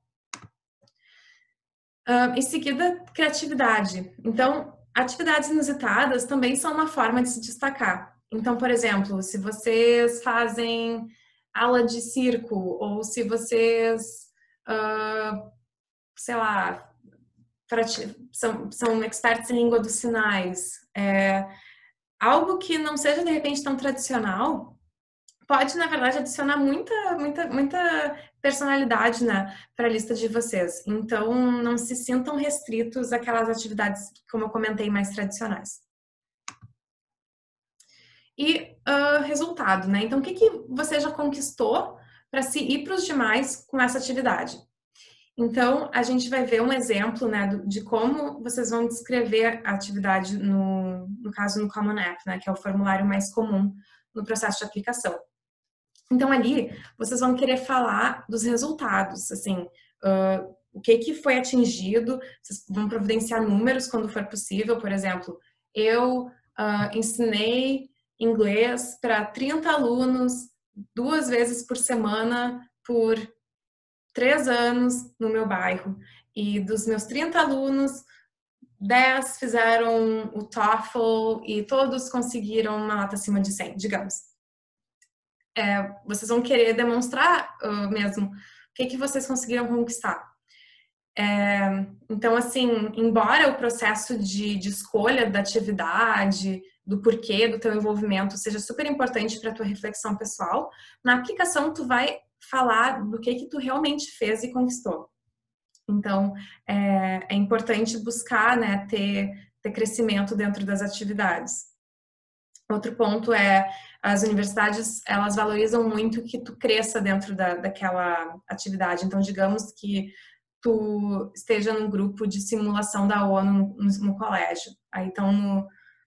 Em seguida, criatividade. Então, atividades inusitadas também são uma forma de se destacar. Então, por exemplo, se vocês fazem aula de circo, ou se vocês, sei lá, são experts em língua dos sinais, algo que não seja de repente tão tradicional, pode na verdade adicionar muita personalidade, né, para a lista de vocês. Então não se sintam restritos àquelas atividades, como eu comentei, mais tradicionais. E resultado, né? Então o que você já conquistou para se ir para os demais com essa atividade? Então, a gente vai ver um exemplo, né, de como vocês vão descrever a atividade no caso no Common App, né, que é o formulário mais comum no processo de aplicação. Então, ali, vocês vão querer falar dos resultados, assim, o que foi atingido, vocês vão providenciar números quando for possível, por exemplo, eu ensinei inglês para 30 alunos 2 vezes por semana por 3 anos no meu bairro. E dos meus 30 alunos, 10 fizeram o TOEFL e todos conseguiram uma nota acima de 100, digamos. Vocês vão querer demonstrar mesmo o que vocês conseguiram conquistar. Então, assim, embora o processo de escolha da atividade, do porquê do teu envolvimento seja super importante para a tua reflexão pessoal, na aplicação tu vai falar do que tu realmente fez e conquistou. Então, é importante buscar, né, ter crescimento dentro das atividades. Outro ponto é, as universidades, elas valorizam muito que tu cresça dentro daquela atividade. Então, digamos que tu esteja num grupo de simulação da ONU no colégio. Aí, então,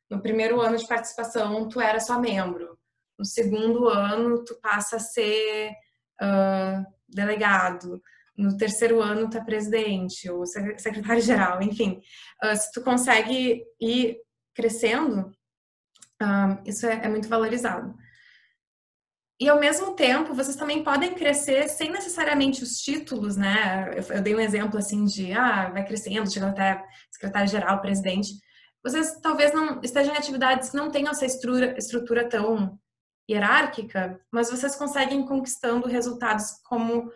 no primeiro ano de participação, tu era só membro. No segundo ano, tu passa a ser delegado. No terceiro ano, tu é presidente ou secretário-geral, enfim. Se tu consegue ir crescendo, isso é muito valorizado. E ao mesmo tempo, vocês também podem crescer sem necessariamente os títulos, né? Eu dei um exemplo assim de, vai crescendo, chegando até secretário-geral, presidente. Vocês talvez não estejam em atividades que não tenham essa estrutura tão hierárquica, mas vocês conseguem conquistando resultados como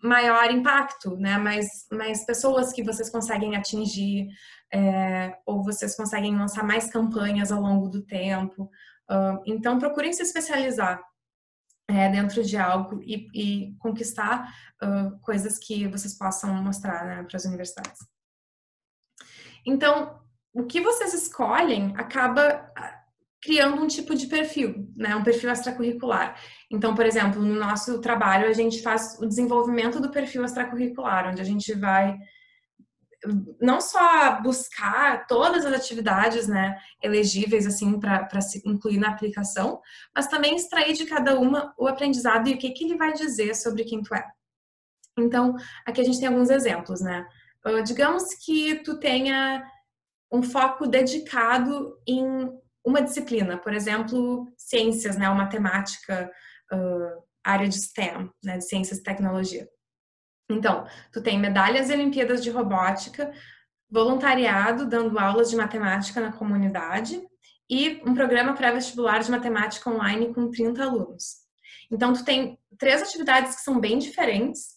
maior impacto, né? Mais pessoas que vocês conseguem atingir, ou vocês conseguem lançar mais campanhas ao longo do tempo. Então, procurem se especializar dentro de algo e conquistar coisas que vocês possam mostrar, né, para as universidades. Então, o que vocês escolhem acaba criando um tipo de perfil, né, um perfil extracurricular. Então, por exemplo, no nosso trabalho, a gente faz o desenvolvimento do perfil extracurricular, onde a gente vai não só buscar todas as atividades, né, elegíveis assim para se incluir na aplicação, mas também extrair de cada uma o aprendizado e o que ele vai dizer sobre quem tu é. Então, aqui a gente tem alguns exemplos, né? Digamos que tu tenha um foco dedicado em uma disciplina, por exemplo, ciências, né, ou matemática, área de STEM, né, de ciências e tecnologia. Então, tu tem medalhas e Olimpíadas de Robótica, voluntariado dando aulas de matemática na comunidade e um programa pré-vestibular de matemática online com 30 alunos. Então, tu tem 3 atividades que são bem diferentes,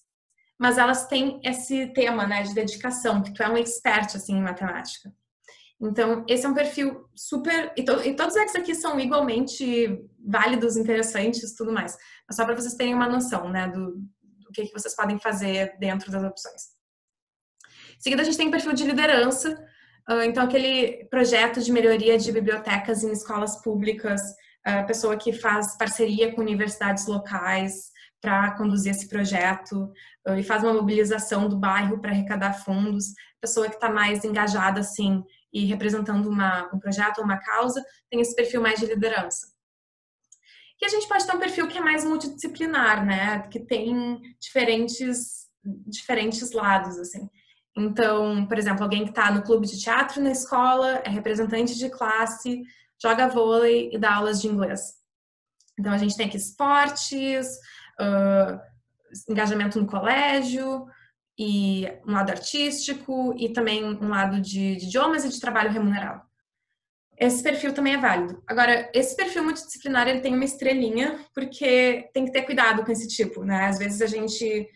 mas elas têm esse tema, né, de dedicação, que tu é um expert, assim, em matemática. Então, esse é um perfil super... E todos esses aqui são igualmente válidos, interessantes, tudo mais. Mas só para vocês terem uma noção, né, do que vocês podem fazer dentro das opções. Em seguida, a gente tem o perfil de liderança. Então, aquele projeto de melhoria de bibliotecas em escolas públicas, a pessoa que faz parceria com universidades locais para conduzir esse projeto e faz uma mobilização do bairro para arrecadar fundos. Pessoa que está mais engajada, assim, e representando um projeto ou uma causa, tem esse perfil mais de liderança. E a gente pode ter um perfil que é mais multidisciplinar, né? Que tem diferentes lados, assim. Então, por exemplo, alguém que está no clube de teatro na escola, é representante de classe, joga vôlei e dá aulas de inglês. Então, a gente tem aqui esportes, engajamento no colégio, e um lado artístico, e também um lado de idiomas e de trabalho remunerado. Esse perfil também é válido. Agora, esse perfil multidisciplinar, ele tem uma estrelinha, porque tem que ter cuidado com esse tipo, né? Às vezes a gente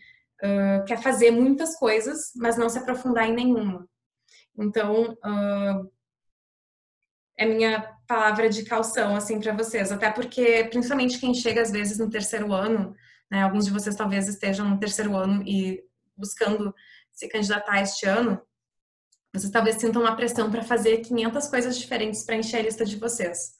quer fazer muitas coisas, mas não se aprofundar em nenhuma. Então, é minha palavra de caução, assim, para vocês. Até porque, principalmente quem chega, às vezes, no terceiro ano, né? Alguns de vocês talvez estejam no terceiro ano e buscando se candidatar este ano, vocês talvez sintam uma pressão para fazer 500 coisas diferentes para encher a lista de vocês.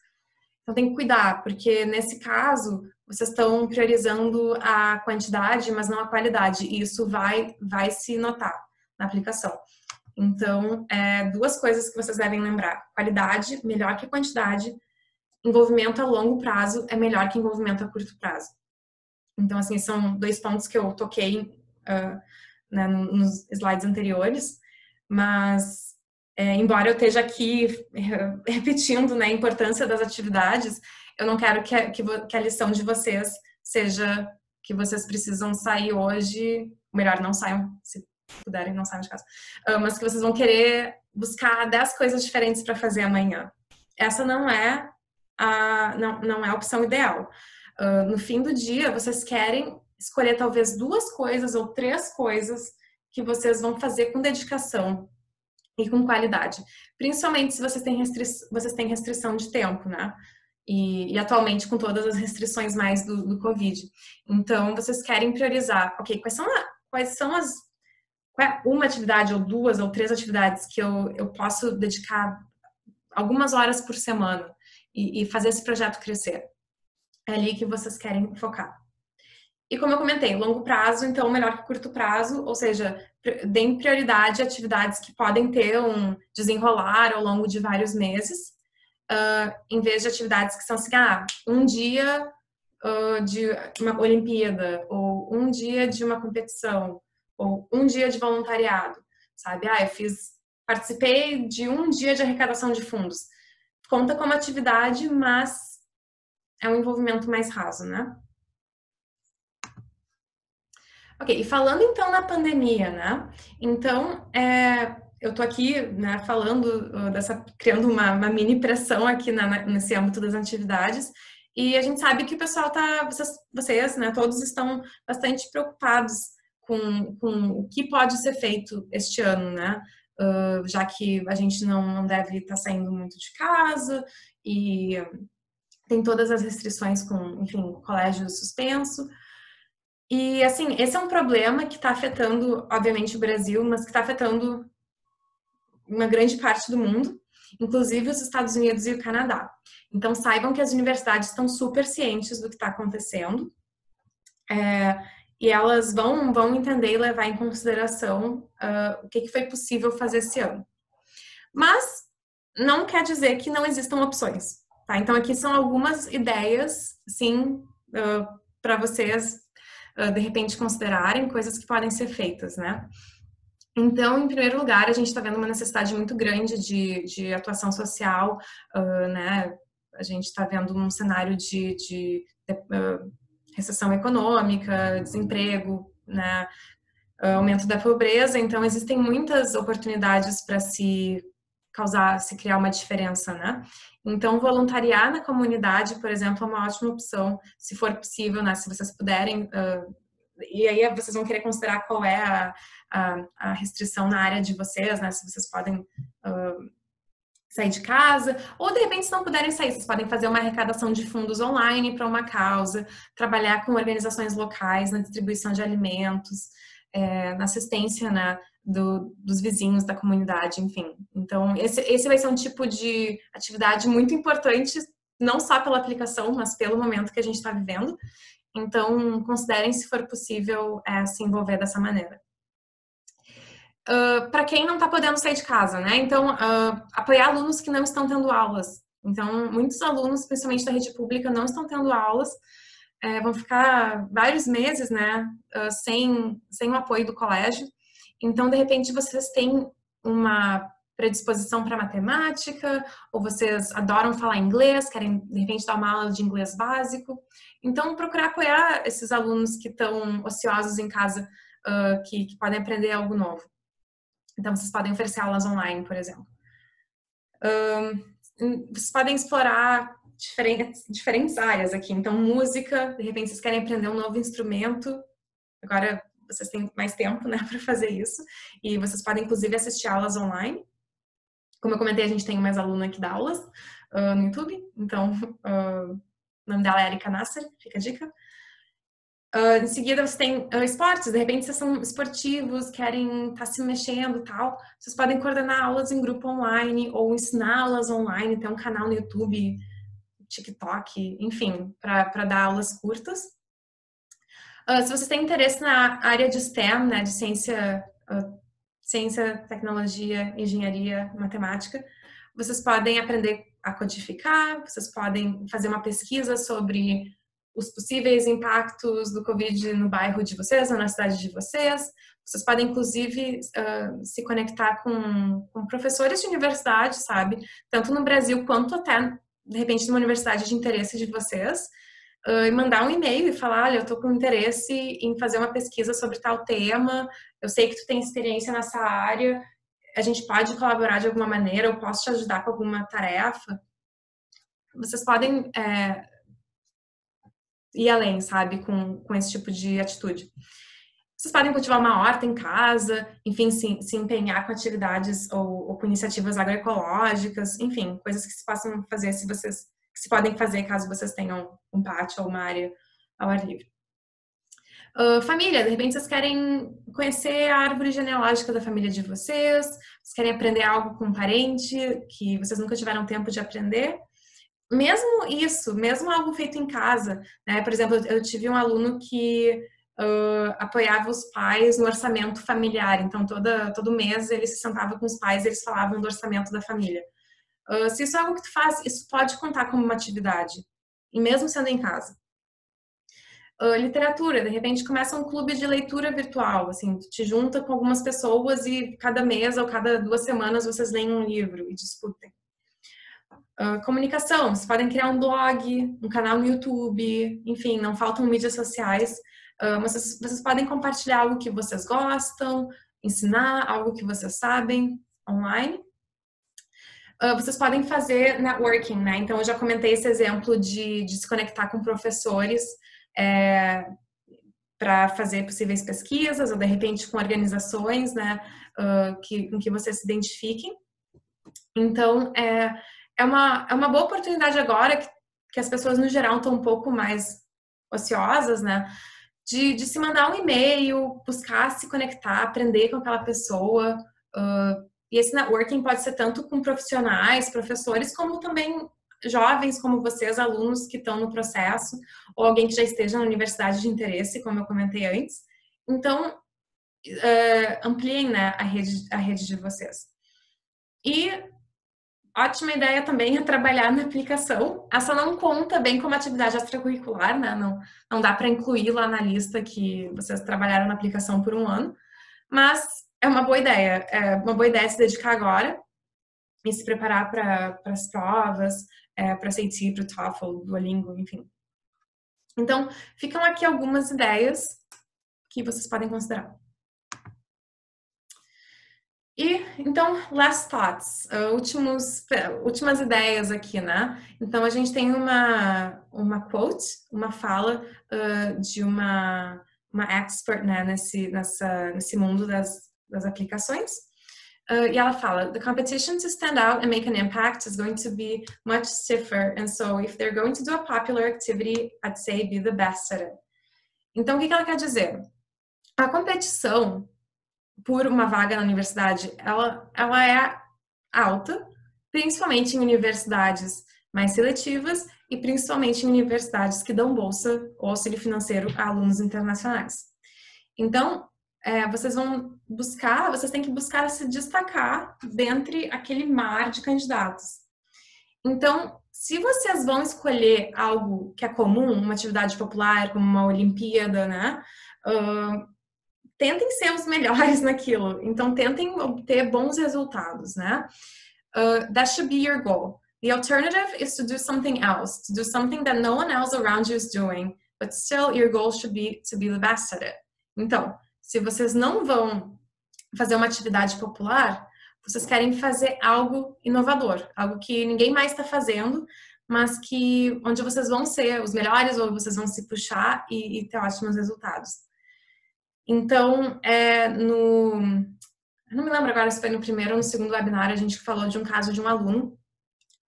Então tem que cuidar, porque nesse caso vocês estão priorizando a quantidade, mas não a qualidade, e isso vai se notar na aplicação. Então, 2 coisas que vocês devem lembrar: qualidade melhor que quantidade, envolvimento a longo prazo é melhor que envolvimento a curto prazo. Então, assim, são 2 pontos que eu toquei né, nos slides anteriores, mas embora eu esteja aqui repetindo, né, a importância das atividades, eu não quero que a lição de vocês seja que vocês precisam sair hoje, melhor não saiam, se puderem não saiam de casa, mas que vocês vão querer buscar 10 coisas diferentes para fazer amanhã. Essa não é a opção ideal. No fim do dia, vocês querem escolher talvez 2 coisas ou 3 coisas que vocês vão fazer com dedicação e com qualidade. Principalmente se vocês têm restrição de tempo, né? E atualmente com todas as restrições mais do Covid. Então, vocês querem priorizar, ok, qual é uma atividade ou 2 ou 3 atividades que eu posso dedicar algumas horas por semana e fazer esse projeto crescer. É ali que vocês querem focar. E como eu comentei, longo prazo, então melhor que curto prazo, ou seja, deem prioridade a atividades que podem ter um desenrolar ao longo de vários meses, em vez de atividades que são assim, um dia de uma Olimpíada, ou um dia de uma competição, ou um dia de voluntariado, sabe? Participei de um dia de arrecadação de fundos. Conta como atividade, mas é um envolvimento mais raso, né? Ok, e falando então na pandemia, né? Então, eu tô aqui, né, falando criando uma mini pressão aqui nesse âmbito das atividades, e a gente sabe que o pessoal vocês, né, todos estão bastante preocupados com o que pode ser feito este ano, né? Já que a gente não deve estar saindo muito de casa e tem todas as restrições com, enfim, colégio suspenso. E, assim, esse é um problema que está afetando, obviamente, o Brasil, mas que está afetando uma grande parte do mundo, inclusive os Estados Unidos e o Canadá. Então, saibam que as universidades estão super cientes do que está acontecendo, e elas vão entender e levar em consideração o que foi possível fazer esse ano. Mas não quer dizer que não existam opções, tá? Então, aqui são algumas ideias, sim, para vocês de repente considerarem coisas que podem ser feitas, né? Então, em primeiro lugar, a gente está vendo uma necessidade muito grande de atuação social, né? A gente está vendo um cenário de recessão econômica, desemprego, né? Aumento da pobreza. Então, existem muitas oportunidades para se criar uma diferença, né? Então, voluntariar na comunidade, por exemplo, é uma ótima opção, se for possível, né? Se vocês puderem, e aí vocês vão querer considerar qual é a restrição na área de vocês, né? Se vocês podem sair de casa, ou de repente, se não puderem sair, vocês podem fazer uma arrecadação de fundos online para uma causa, trabalhar com organizações locais na distribuição de alimentos, na assistência, né, dos vizinhos da comunidade, enfim. Então, esse vai ser um tipo de atividade muito importante, não só pela aplicação, mas pelo momento que a gente está vivendo. Então, considerem, se for possível, se envolver dessa maneira. Para quem não está podendo sair de casa, né? Então, apoiar alunos que não estão tendo aulas. Então, muitos alunos, principalmente da rede pública, não estão tendo aulas, vão ficar vários meses, né, sem o apoio do colégio. Então, de repente, vocês têm uma predisposição para matemática, ou vocês adoram falar inglês, querem, de repente, dar uma aula de inglês básico. Então, procurar apoiar esses alunos que estão ociosos em casa, que podem aprender algo novo. Então, vocês podem oferecer aulas online, por exemplo. Vocês podem explorar diferentes áreas aqui. Então, música, de repente vocês querem aprender um novo instrumento. Agora, vocês têm mais tempo, né, para fazer isso. E vocês podem, inclusive, assistir aulas online. Como eu comentei, a gente tem mais aluna que dá aulas no YouTube. Então, o nome dela é Erika Nasser, fica a dica. Em seguida, você tem esportes, de repente vocês são esportivos, querem estar se mexendo e tal. Vocês podem coordenar aulas em grupo online ou ensinar aulas online, tem um canal no YouTube, TikTok, enfim, para dar aulas curtas. Se vocês têm interesse na área de STEM, né, de ciência, tecnologia, engenharia, matemática, vocês podem aprender a codificar, vocês podem fazer uma pesquisa sobre os possíveis impactos do Covid no bairro de vocês ou na cidade de vocês. Vocês podem, inclusive, se conectar com professores de universidade, sabe? Tanto no Brasil quanto até, de repente, numa universidade de interesse de vocês. E mandar um e-mail e falar, olha, eu estou com interesse em fazer uma pesquisa sobre tal tema, eu sei que tu tem experiência nessa área, a gente pode colaborar de alguma maneira, eu posso te ajudar com alguma tarefa. Vocês podem ir além, sabe, com esse tipo de atitude. Vocês podem cultivar uma horta em casa, enfim, se empenhar com atividades ou com iniciativas agroecológicas, enfim, coisas que se possam fazer que se podem fazer caso vocês tenham um pátio ou uma área ao ar livre. Família, de repente vocês querem conhecer a árvore genealógica da família de vocês querem aprender algo com um parente que vocês nunca tiveram tempo de aprender. Mesmo isso, mesmo algo feito em casa, né? Por exemplo, eu tive um aluno que apoiava os pais no orçamento familiar. Então, todo mês ele se sentava com os pais e eles falavam do orçamento da família. Se isso é algo que tu faz, isso pode contar como uma atividade, e mesmo sendo em casa. Literatura, de repente começa um clube de leitura virtual, assim, tu te junta com algumas pessoas e cada mês ou cada 2 semanas vocês leem um livro e discutem. Comunicação, vocês podem criar um blog, um canal no YouTube, enfim, não faltam mídias sociais. Vocês podem compartilhar algo que vocês gostam, ensinar algo que vocês sabem online. Vocês podem fazer networking, né? Então, eu já comentei esse exemplo de se conectar com professores para fazer possíveis pesquisas, ou de repente com organizações, né, em que vocês se identifiquem. Então, é uma boa oportunidade agora que as pessoas, no geral, estão um pouco mais ociosas, né, de se mandar um e-mail, buscar se conectar, aprender com aquela pessoa. E esse networking pode ser tanto com profissionais, professores, como também jovens como vocês, alunos que estão no processo, ou alguém que já esteja na universidade de interesse, como eu comentei antes. Então, ampliem, né, a rede de vocês. E ótima ideia também é trabalhar na aplicação. Essa não conta bem como atividade extracurricular, né? Não dá para incluir lá na lista que vocês trabalharam na aplicação por um ano, mas é uma boa ideia. É uma boa ideia se dedicar agora e se preparar para as provas, para SAT, para o TOEFL, Duolingo, enfim. Então, ficam aqui algumas ideias que vocês podem considerar. E, então, last thoughts, últimas ideias aqui, né? Então, a gente tem uma quote, uma fala de uma expert, né, nesse mundo das aplicações. E ela fala, the competition to stand out and make an impact is going to be much stiffer, and so if they're going to do a popular activity, I'd say be the best at it. Então, o que ela quer dizer? A competição por uma vaga na universidade, ela é alta, principalmente em universidades mais seletivas e principalmente em universidades que dão bolsa ou auxílio financeiro a alunos internacionais. Então, vocês têm que buscar se destacar dentre aquele mar de candidatos. Então, se vocês vão escolher algo que é comum, uma atividade popular, como uma Olimpíada, né? Tentem ser os melhores naquilo. Então, tentem obter bons resultados, né? That should be your goal. The alternative is to do something else, to do something that no one else around you is doing, but still your goal should be to be the best at it. Então, se vocês não vão fazer uma atividade popular, vocês querem fazer algo inovador, algo que ninguém mais está fazendo, mas onde vocês vão ser os melhores ou vocês vão se puxar e ter ótimos resultados. Então, eu não me lembro agora se foi no primeiro ou no segundo webinar, a gente falou de um caso de um aluno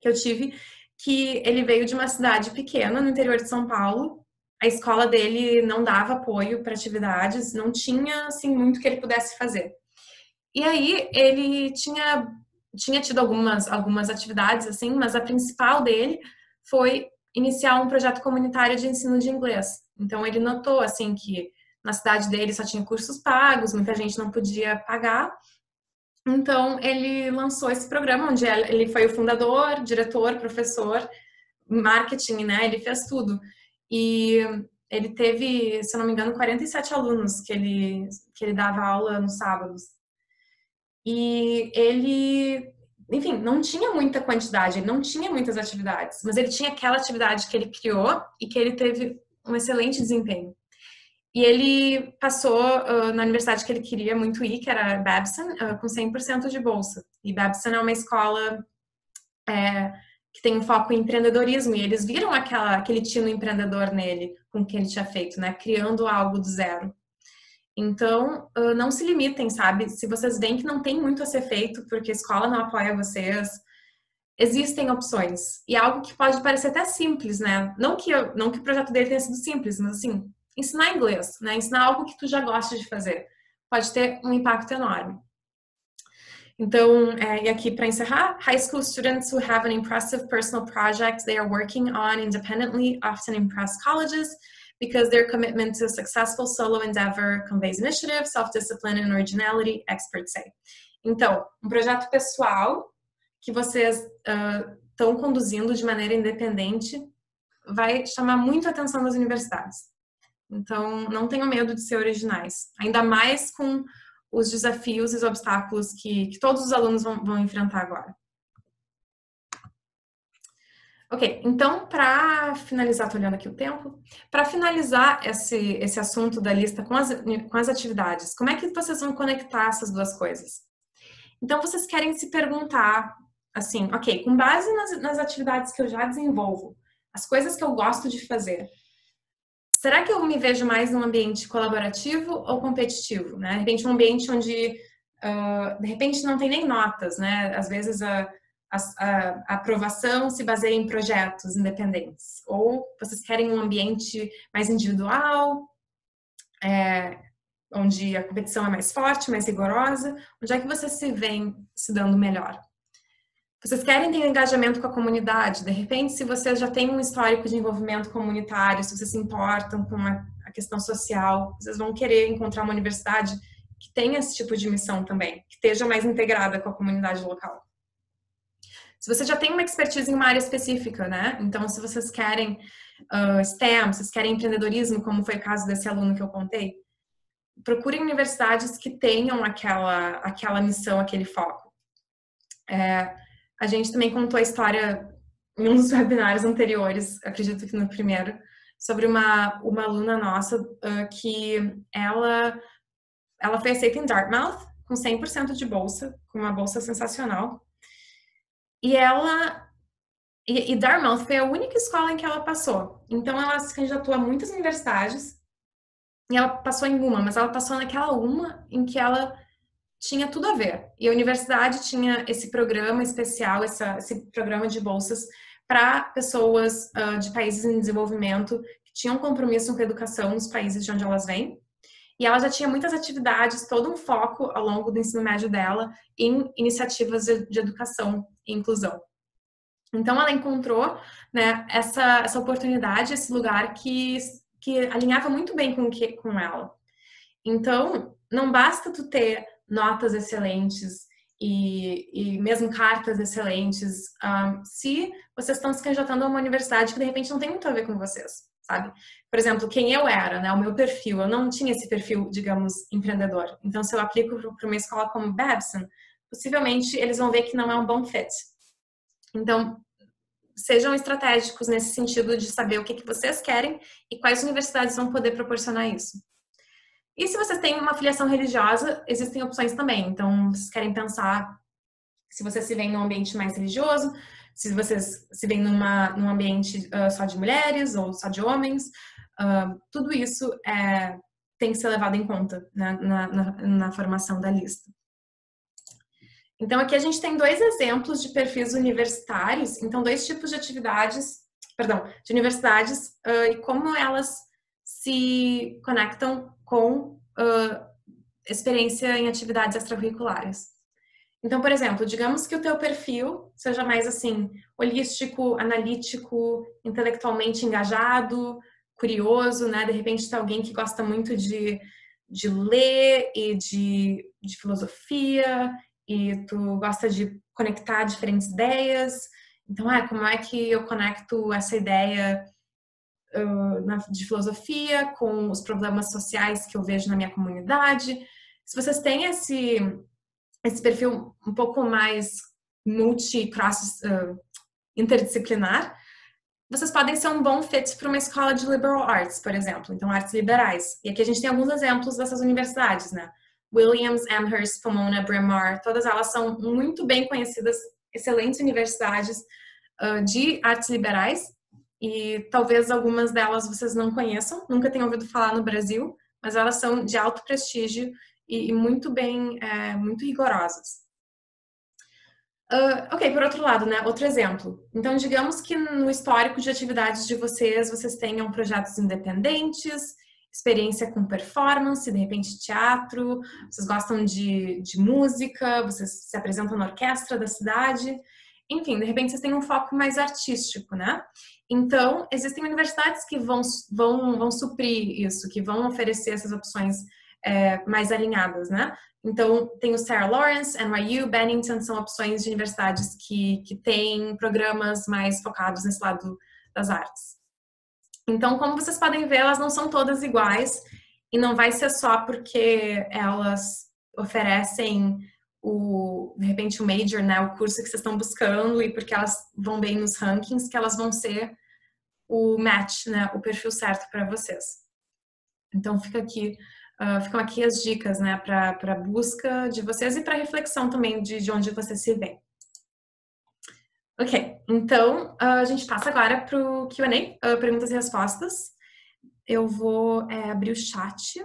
que eu tive, que ele veio de uma cidade pequena no interior de São Paulo. A escola dele não dava apoio para atividades, não tinha assim muito que ele pudesse fazer. E aí ele tinha tido algumas atividades assim, mas a principal dele foi iniciar um projeto comunitário de ensino de inglês. Então ele notou assim que na cidade dele só tinha cursos pagos, muita gente não podia pagar. Então ele lançou esse programa onde ele foi o fundador, diretor, professor, marketing, né? Ele fez tudo. E ele teve, se eu não me engano, 47 alunos que ele dava aula nos sábados. E ele, enfim, não tinha muita quantidade, ele não tinha muitas atividades, mas ele tinha aquela atividade que ele criou e que ele teve um excelente desempenho. E ele passou na universidade que ele queria muito ir, que era Babson, com 100% de bolsa. E Babson é uma escola que tem um foco em empreendedorismo, e eles viram aquele tino empreendedor nele, com o que ele tinha feito, né? Criando algo do zero. Então, não se limitem, sabe? Se vocês veem que não tem muito a ser feito, porque a escola não apoia vocês, existem opções. E algo que pode parecer até simples, né? Não que o projeto dele tenha sido simples, mas assim, ensinar inglês, né? Ensinar algo que tu já gosta de fazer. Pode ter um impacto enorme. Então, e aqui para encerrar, high school students who have an impressive personal project they are working on independently often impress colleges because their commitment to a successful solo endeavor conveys initiative, self-discipline and originality, experts say. Então, um projeto pessoal que vocês estão conduzindo de maneira independente vai chamar muito a atenção das universidades. Então, não tenham medo de ser originais, ainda mais com os desafios e os obstáculos que todos os alunos vão enfrentar agora. Ok, então, para finalizar, tô olhando aqui o tempo, para finalizar esse assunto da lista com as atividades, como é que vocês vão conectar essas duas coisas? Então, vocês querem se perguntar, assim, ok, com base nas atividades que eu já desenvolvo, as coisas que eu gosto de fazer, será que eu me vejo mais num ambiente colaborativo ou competitivo, né? De repente, um ambiente onde, de repente, não tem nem notas, né? Às vezes, a aprovação se baseia em projetos independentes. Ou vocês querem um ambiente mais individual, onde a competição é mais forte, mais rigorosa? Onde é que vocês se veem se dando melhor? Vocês querem ter um engajamento com a comunidade? De repente, se vocês já têm um histórico de envolvimento comunitário, se vocês se importam com a questão social, vocês vão querer encontrar uma universidade que tenha esse tipo de missão também, que esteja mais integrada com a comunidade local. Se você já tem uma expertise em uma área específica, né? Então, se vocês querem STEM, vocês querem empreendedorismo, como foi o caso desse aluno que eu contei, procurem universidades que tenham aquela missão, aquele foco. A gente também contou a história em um dos webinários anteriores, acredito que no primeiro, sobre uma aluna nossa que ela foi aceita em Dartmouth com 100% de bolsa, com uma bolsa sensacional. E Dartmouth foi a única escola em que ela passou. Então ela se candidatou a muitas universidades e ela passou em uma, mas ela passou naquela uma em que ela tinha tudo a ver. E a universidade tinha esse programa especial, esse programa de bolsas para pessoas de países em desenvolvimento que tinham compromisso com a educação nos países de onde elas vêm. E ela já tinha muitas atividades, todo um foco ao longo do ensino médio dela em iniciativas de educação e inclusão. Então ela encontrou, né, essa oportunidade, esse lugar que alinhava muito bem com ela. Então, não basta tu ter notas excelentes e mesmo cartas excelentes, se vocês estão se candidatando a uma universidade que de repente não tem muito a ver com vocês, sabe? Por exemplo, quem eu era, né, o meu perfil, eu não tinha esse perfil, digamos, empreendedor. Então, se eu aplico para uma escola como Babson, possivelmente eles vão ver que não é um bom fit. Então, sejam estratégicos nesse sentido de saber o que vocês querem e quais universidades vão poder proporcionar isso. E se vocês têm uma filiação religiosa, existem opções também. Então, vocês querem pensar se vocês se veem num ambiente mais religioso, se vocês se veem num ambiente só de mulheres ou só de homens. Tudo isso tem que ser levado em conta, né, na formação da lista. Então, aqui a gente tem dois exemplos de perfis universitários. Então, dois tipos de atividades, de universidades e como elas se conectam com experiência em atividades extracurriculares. Então, por exemplo, digamos que o teu perfil seja mais assim, holístico, analítico, intelectualmente engajado, curioso, né? De repente, tá alguém que gosta muito de ler e de filosofia, e tu gosta de conectar diferentes ideias. Então, como é que eu conecto essa ideia de filosofia com os problemas sociais que eu vejo na minha comunidade? Se vocês têm esse perfil um pouco mais interdisciplinar, vocês podem ser um bom fit para uma escola de liberal arts, por exemplo, então artes liberais. E aqui a gente tem alguns exemplos dessas universidades, né? Williams, Amherst, Pomona, Bryn Mawr, todas elas são muito bem conhecidas, excelentes universidades de artes liberais, e talvez algumas delas vocês não conheçam, nunca tenham ouvido falar no Brasil, mas elas são de alto prestígio e muito bem, muito rigorosas. Ok, por outro lado, né, outro exemplo. Então, digamos que no histórico de atividades de vocês tenham projetos independentes, experiência com performance, de repente teatro, vocês gostam de música, vocês se apresentam na orquestra da cidade, enfim, de repente vocês têm um foco mais artístico, né? Então, existem universidades que vão suprir isso, que vão oferecer essas opções mais alinhadas, né? Então, tem o Sarah Lawrence, NYU, Bennington, são opções de universidades que têm programas mais focados nesse lado das artes. Então, como vocês podem ver, elas não são todas iguais e não vai ser só porque elas oferecem de repente o major, né, o curso que vocês estão buscando e porque elas vão bem nos rankings, que elas vão ser o match, né, o perfil certo para vocês. Então ficam aqui as dicas, né, para busca de vocês e para reflexão também de onde você se vê. Ok, então a gente passa agora para o Q&A, perguntas e respostas. Eu vou abrir o chat.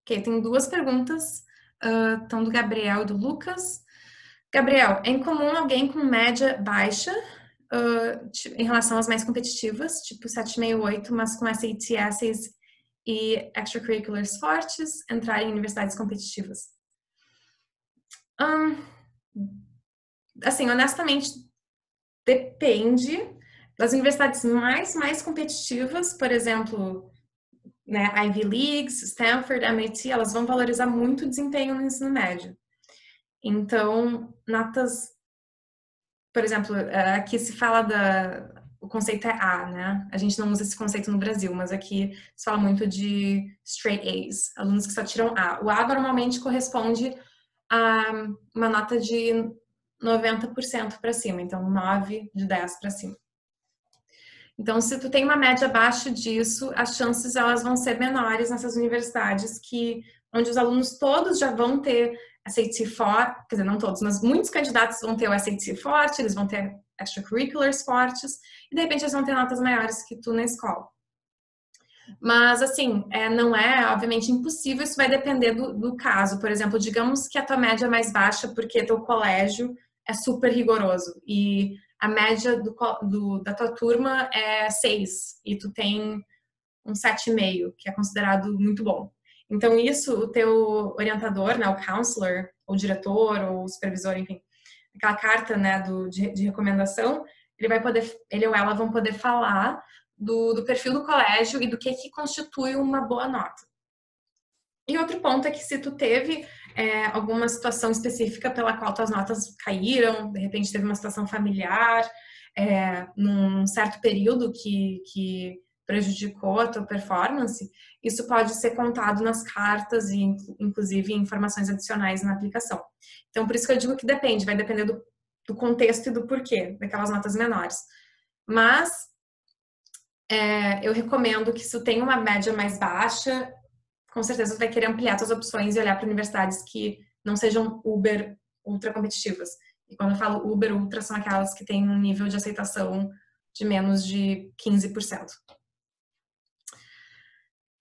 Ok, tem 2 perguntas, estão do Gabriel e do Lucas. Gabriel, é incomum alguém com média baixa em relação às mais competitivas, tipo 768, mas com SAT, Essays e extracurriculars fortes, entrar em universidades competitivas? Assim, honestamente, depende das universidades mais competitivas, por exemplo, né, Ivy Leagues, Stanford, MIT, elas vão valorizar muito o desempenho no ensino médio. Então, notas, por exemplo, aqui se fala o conceito é A, né? A gente não usa esse conceito no Brasil, mas aqui se fala muito de straight A's, alunos que só tiram A. O A normalmente corresponde a uma nota de 90% para cima, então 9 de 10 para cima. Então, se tu tem uma média abaixo disso, as chances elas vão ser menores nessas universidades onde os alunos todos já vão ter SAT forte, quer dizer, não todos, mas muitos candidatos vão ter o SAT forte, eles vão ter extracurriculars fortes, e de repente eles vão ter notas maiores que tu na escola. Mas, assim, não é, obviamente, impossível, isso vai depender do caso. Por exemplo, digamos que a tua média é mais baixa porque teu colégio é super rigoroso e a média da tua turma é 6 e tu tem um 7,5, que é considerado muito bom. Então, isso, o teu orientador, né, o counselor, ou diretor, ou o supervisor, enfim, aquela carta, né, de recomendação, ele ou ela vão poder falar do perfil do colégio e do que constitui uma boa nota. E outro ponto é que se tu teve alguma situação específica pela qual tuas notas caíram, de repente teve uma situação familiar, num certo período que prejudicou a tua performance, isso pode ser contado nas cartas e inclusive em informações adicionais na aplicação. Então, por isso que eu digo que depende, vai depender do contexto e do porquê daquelas notas menores. Mas eu recomendo que se tu tem uma média mais baixa, com certeza tu vai querer ampliar tuas opções e olhar para universidades que não sejam Uber ultra competitivas. E quando eu falo Uber ultra, são aquelas que têm um nível de aceitação de menos de 15%.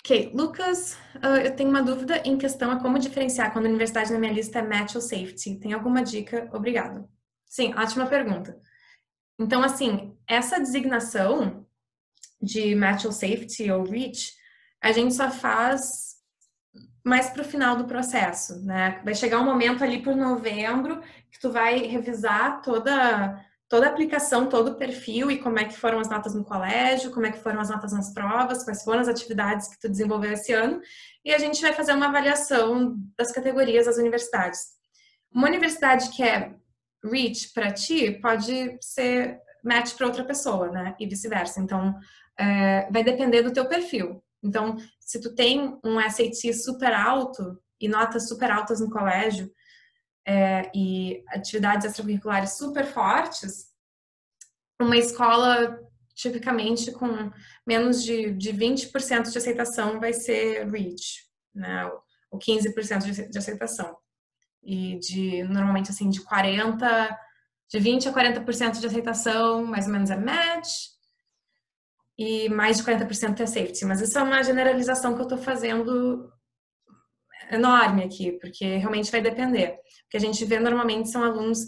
Ok, Lucas, eu tenho uma dúvida em questão a como diferenciar quando a universidade na minha lista é match ou safety. Tem alguma dica? Obrigado. Sim, ótima pergunta. Então, assim, essa designação de match ou safety ou reach, a gente só faz mais para o final do processo, né? Vai chegar um momento ali por novembro que tu vai revisar toda a aplicação, todo o perfil e como é que foram as notas no colégio, como é que foram as notas nas provas, quais foram as atividades que tu desenvolveu esse ano, e a gente vai fazer uma avaliação das categorias das universidades. Uma universidade que é reach para ti pode ser match para outra pessoa, né? E vice-versa. Então, vai depender do teu perfil. Então, se tu tem um SAT super alto e notas super altas no colégio e atividades extracurriculares super fortes, uma escola tipicamente com menos de 20% de aceitação vai ser REACH, né? Ou 15% de aceitação. E normalmente assim, de 20 a 40% de aceitação, mais ou menos é match, e mais de 40% é safety. Mas isso é uma generalização que eu estou fazendo enorme aqui, porque realmente vai depender. O que a gente vê normalmente são alunos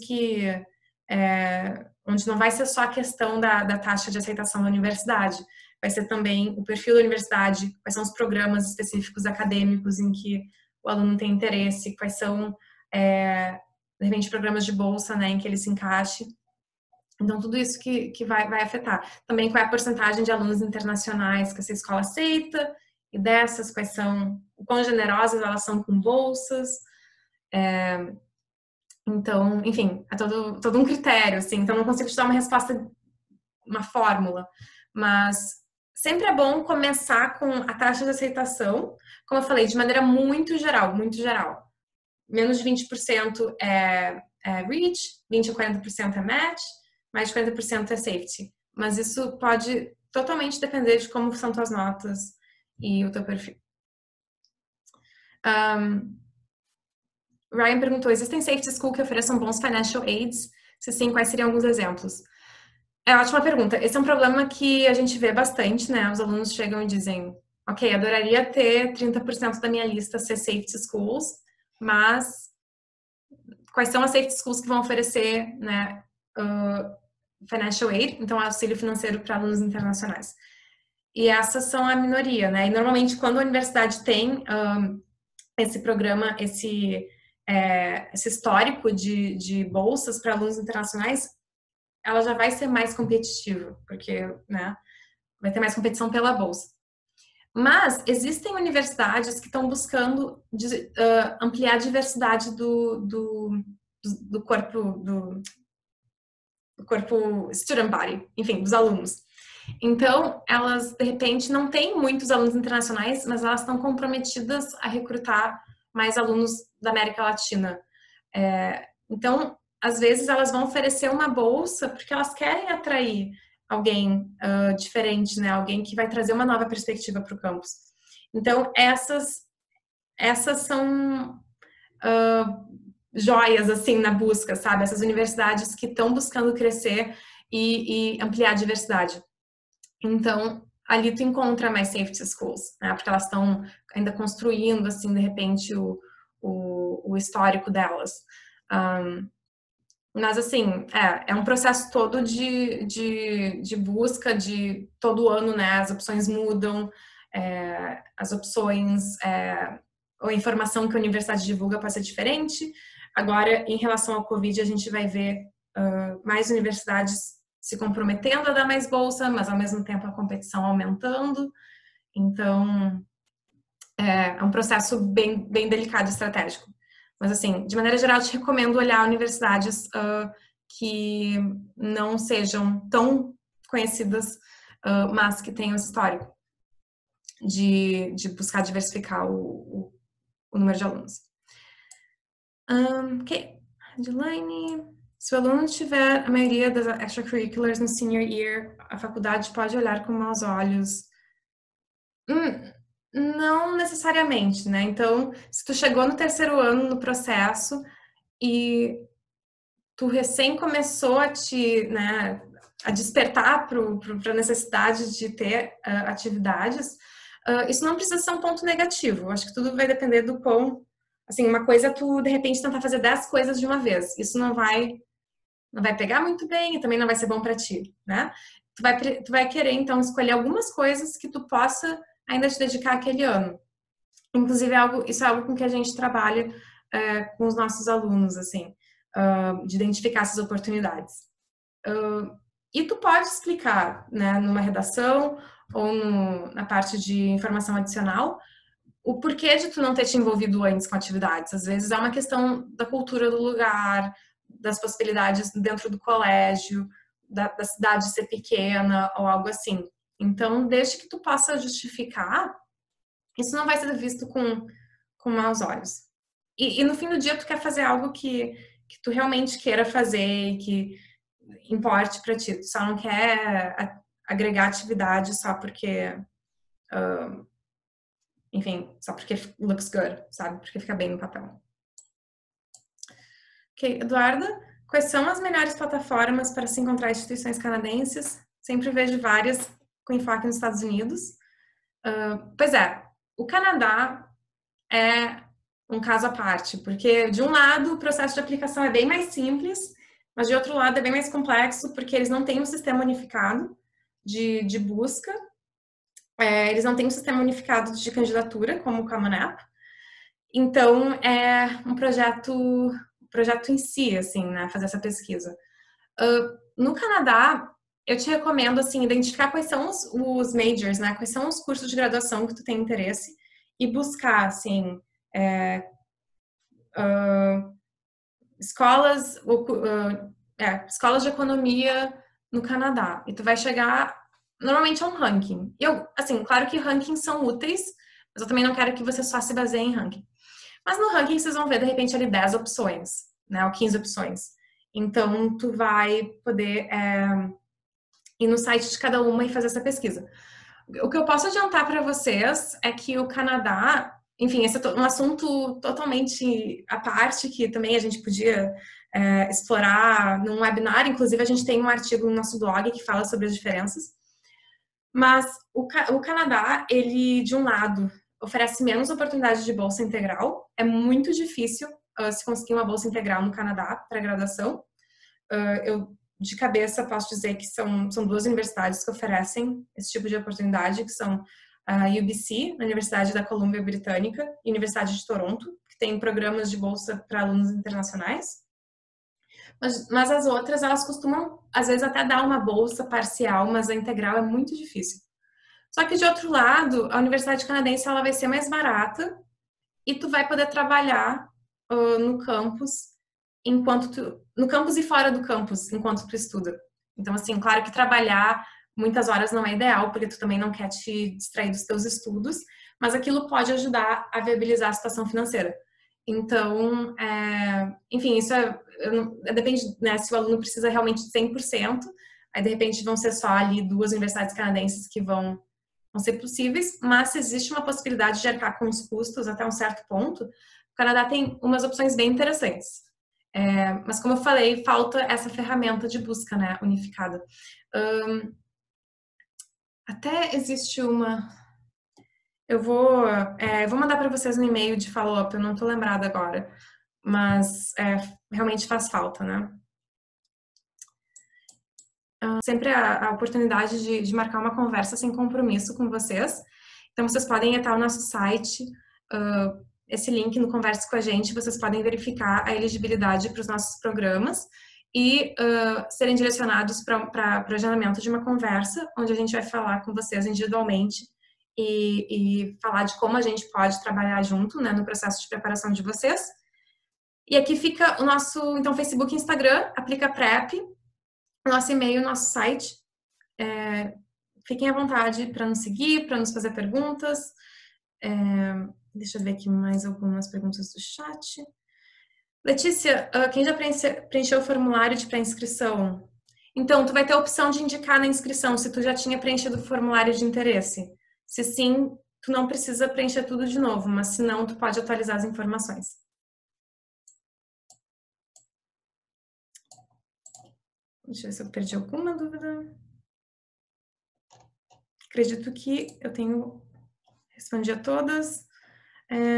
onde não vai ser só a questão da taxa de aceitação da universidade, vai ser também o perfil da universidade, quais são os programas específicos acadêmicos em que o aluno tem interesse, quais são, de repente, programas de bolsa, né, em que ele se encaixe. Então, tudo isso que vai afetar. Também qual é a porcentagem de alunos internacionais que essa escola aceita, e dessas, quais são, o quão generosas elas são com bolsas. Então, enfim, é todo um critério, assim. Então, não consigo te dar uma resposta, uma fórmula. Mas sempre é bom começar com a taxa de aceitação, como eu falei, de maneira muito geral, muito geral. menos de 20% é reach, 20 a 40% é match, mais de 40% é safety. Mas isso pode totalmente depender de como são tuas notas e o teu perfil. Ryan perguntou, existem safety school que ofereçam bons financial aids? Se sim, quais seriam alguns exemplos? É uma ótima pergunta. Esse é um problema que a gente vê bastante, né? Os alunos chegam e dizem, ok, adoraria ter 30% da minha lista ser safety schools, mas quais são as safety schools que vão oferecer, né, financial aid, então auxílio financeiro para alunos internacionais? E essas são a minoria, né? E normalmente quando a universidade tem esse programa, esse histórico de bolsas para alunos internacionais, ela já vai ser mais competitiva, porque, né, vai ter mais competição pela bolsa. Mas existem universidades que estão buscando ampliar a diversidade do corpo student body, enfim, dos alunos. Então, elas, de repente, não têm muitos alunos internacionais, mas elas estão comprometidas a recrutar mais alunos da América Latina. Então, às vezes, elas vão oferecer uma bolsa porque elas querem atrair alguém diferente, né? Alguém que vai trazer uma nova perspectiva para o campus. Então, essas são joias, assim, na busca, sabe? Essas universidades que estão buscando crescer e ampliar a diversidade. Então, ali tu encontra mais safety schools, né? Porque elas estão ainda construindo, assim, de repente, o histórico delas. Mas, assim, é um processo todo de busca, de todo ano, né? As opções mudam, as opções, a informação que a universidade divulga pode ser diferente. Agora, em relação ao Covid, a gente vai ver mais universidades se comprometendo a dar mais bolsa, mas ao mesmo tempo a competição aumentando. Então, é um processo bem, bem delicado e estratégico. Mas, assim, de maneira geral, eu te recomendo olhar universidades que não sejam tão conhecidas, mas que tenham esse histórico de buscar diversificar o número de alunos. Ok, Adelaine. Se o aluno tiver a maioria das extracurriculars no senior year, a faculdade pode olhar com maus olhos? Não necessariamente, né? Então, se tu chegou no terceiro ano no processo e tu recém começou né, a despertar para a necessidade de ter atividades, isso não precisa ser um ponto negativo. Acho que tudo vai depender do quão... Assim, uma coisa é tu, de repente, tentar fazer 10 coisas de uma vez. Isso não vai pegar muito bem e também não vai ser bom para ti, né? Tu vai querer, então, escolher algumas coisas que tu possa ainda te dedicar aquele ano. Inclusive, isso é algo com que a gente trabalha com os nossos alunos, assim, de identificar essas oportunidades. E tu pode explicar, né, numa redação ou na parte de informação adicional, o porquê de tu não ter te envolvido antes com atividades. Às vezes é uma questão da cultura do lugar, das possibilidades dentro do colégio, da cidade ser pequena ou algo assim. Então, desde que tu possa justificar, isso não vai ser visto com maus olhos. E no fim do dia, tu quer fazer algo que tu realmente queira fazer e que importe para ti. Tu só não quer agregar atividade só porque, enfim, só porque looks good, sabe? Porque fica bem no papel. Ok, Eduarda, quais são as melhores plataformas para se encontrar instituições canadenses? Sempre vejo várias com enfoque nos Estados Unidos. Pois é, o Canadá é um caso à parte, porque de um lado o processo de aplicação é bem mais simples, mas de outro lado é bem mais complexo, porque eles não têm um sistema unificado de busca, eles não têm um sistema unificado de candidatura, como o Common App. Então, é um projeto em si, assim, né, fazer essa pesquisa. No Canadá, eu te recomendo, assim, identificar quais são os majors, né, quais são os cursos de graduação que tu tem interesse e buscar, assim, escolas de economia no Canadá. E tu vai chegar, normalmente é um ranking. Assim, claro que rankings são úteis, mas eu também não quero que você só se baseie em ranking. Mas no ranking vocês vão ver, de repente, ali 10 opções, né? Ou 15 opções. Então, tu vai poder ir no site de cada uma e fazer essa pesquisa. O que eu posso adiantar para vocês é que o Canadá, enfim, esse é um assunto totalmente à parte, que também a gente podia explorar num webinar. Inclusive, a gente tem um artigo no nosso blog que fala sobre as diferenças. Mas o Canadá, ele, de um lado, oferece menos oportunidades de bolsa integral. É muito difícil se conseguir uma bolsa integral no Canadá para graduação. Eu, de cabeça, posso dizer que são 2 universidades que oferecem esse tipo de oportunidade, que são a UBC, a Universidade da Colômbia Britânica, e a Universidade de Toronto, que tem programas de bolsa para alunos internacionais. Mas as outras, elas costumam, às vezes, até dar uma bolsa parcial, mas a integral é muito difícil. Só que, de outro lado, a Universidade Canadense ela vai ser mais barata e tu vai poder trabalhar no campus no campus e fora do campus, enquanto tu estuda. Então, assim, claro que trabalhar muitas horas não é ideal, porque tu também não quer te distrair dos teus estudos, mas aquilo pode ajudar a viabilizar a situação financeira. Então, enfim, isso depende, né, se o aluno precisa realmente de 100%, aí de repente vão ser só ali 2 universidades canadenses que vão ser possíveis, mas se existe uma possibilidade de arcar com os custos até um certo ponto, o Canadá tem umas opções bem interessantes. Mas como eu falei, falta essa ferramenta de busca, né, unificada. Até existe uma... Eu vou mandar para vocês um e-mail de follow-up, eu não estou lembrada agora, mas realmente faz falta, né? Sempre a oportunidade de marcar uma conversa sem compromisso com vocês. Então, vocês podem entrar no nosso site, esse link no Converse com a gente, vocês podem verificar a elegibilidade para os nossos programas e serem direcionados para o agendamento de uma conversa, onde a gente vai falar com vocês individualmente e falar de como a gente pode trabalhar junto, né, no processo de preparação de vocês. E aqui fica o nosso, então, Facebook e Instagram, aplica PrEP, nosso e-mail, nosso site. Fiquem à vontade para nos seguir, para nos fazer perguntas. Deixa eu ver aqui mais algumas perguntas do chat. Letícia, quem já preencheu o formulário de pré-inscrição? Então, tu vai ter a opção de indicar na inscrição se tu já tinha preenchido o formulário de interesse. Se sim, tu não precisa preencher tudo de novo, mas se não, tu pode atualizar as informações. Deixa eu ver se eu perdi alguma dúvida. Acredito que eu tenho respondido a todas.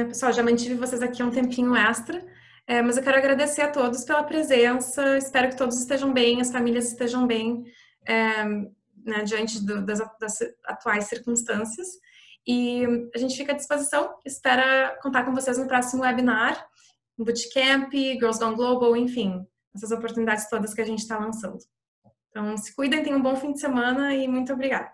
Pessoal, já mantive vocês aqui um tempinho extra, mas eu quero agradecer a todos pela presença. Espero que todos estejam bem, as famílias estejam bem, né, diante das atuais circunstâncias. E a gente fica à disposição. Espero contar com vocês no próximo webinar, no Bootcamp, Girls Gone Global, enfim, essas oportunidades todas que a gente está lançando. Então, se cuidem, tenham um bom fim de semana e muito obrigada.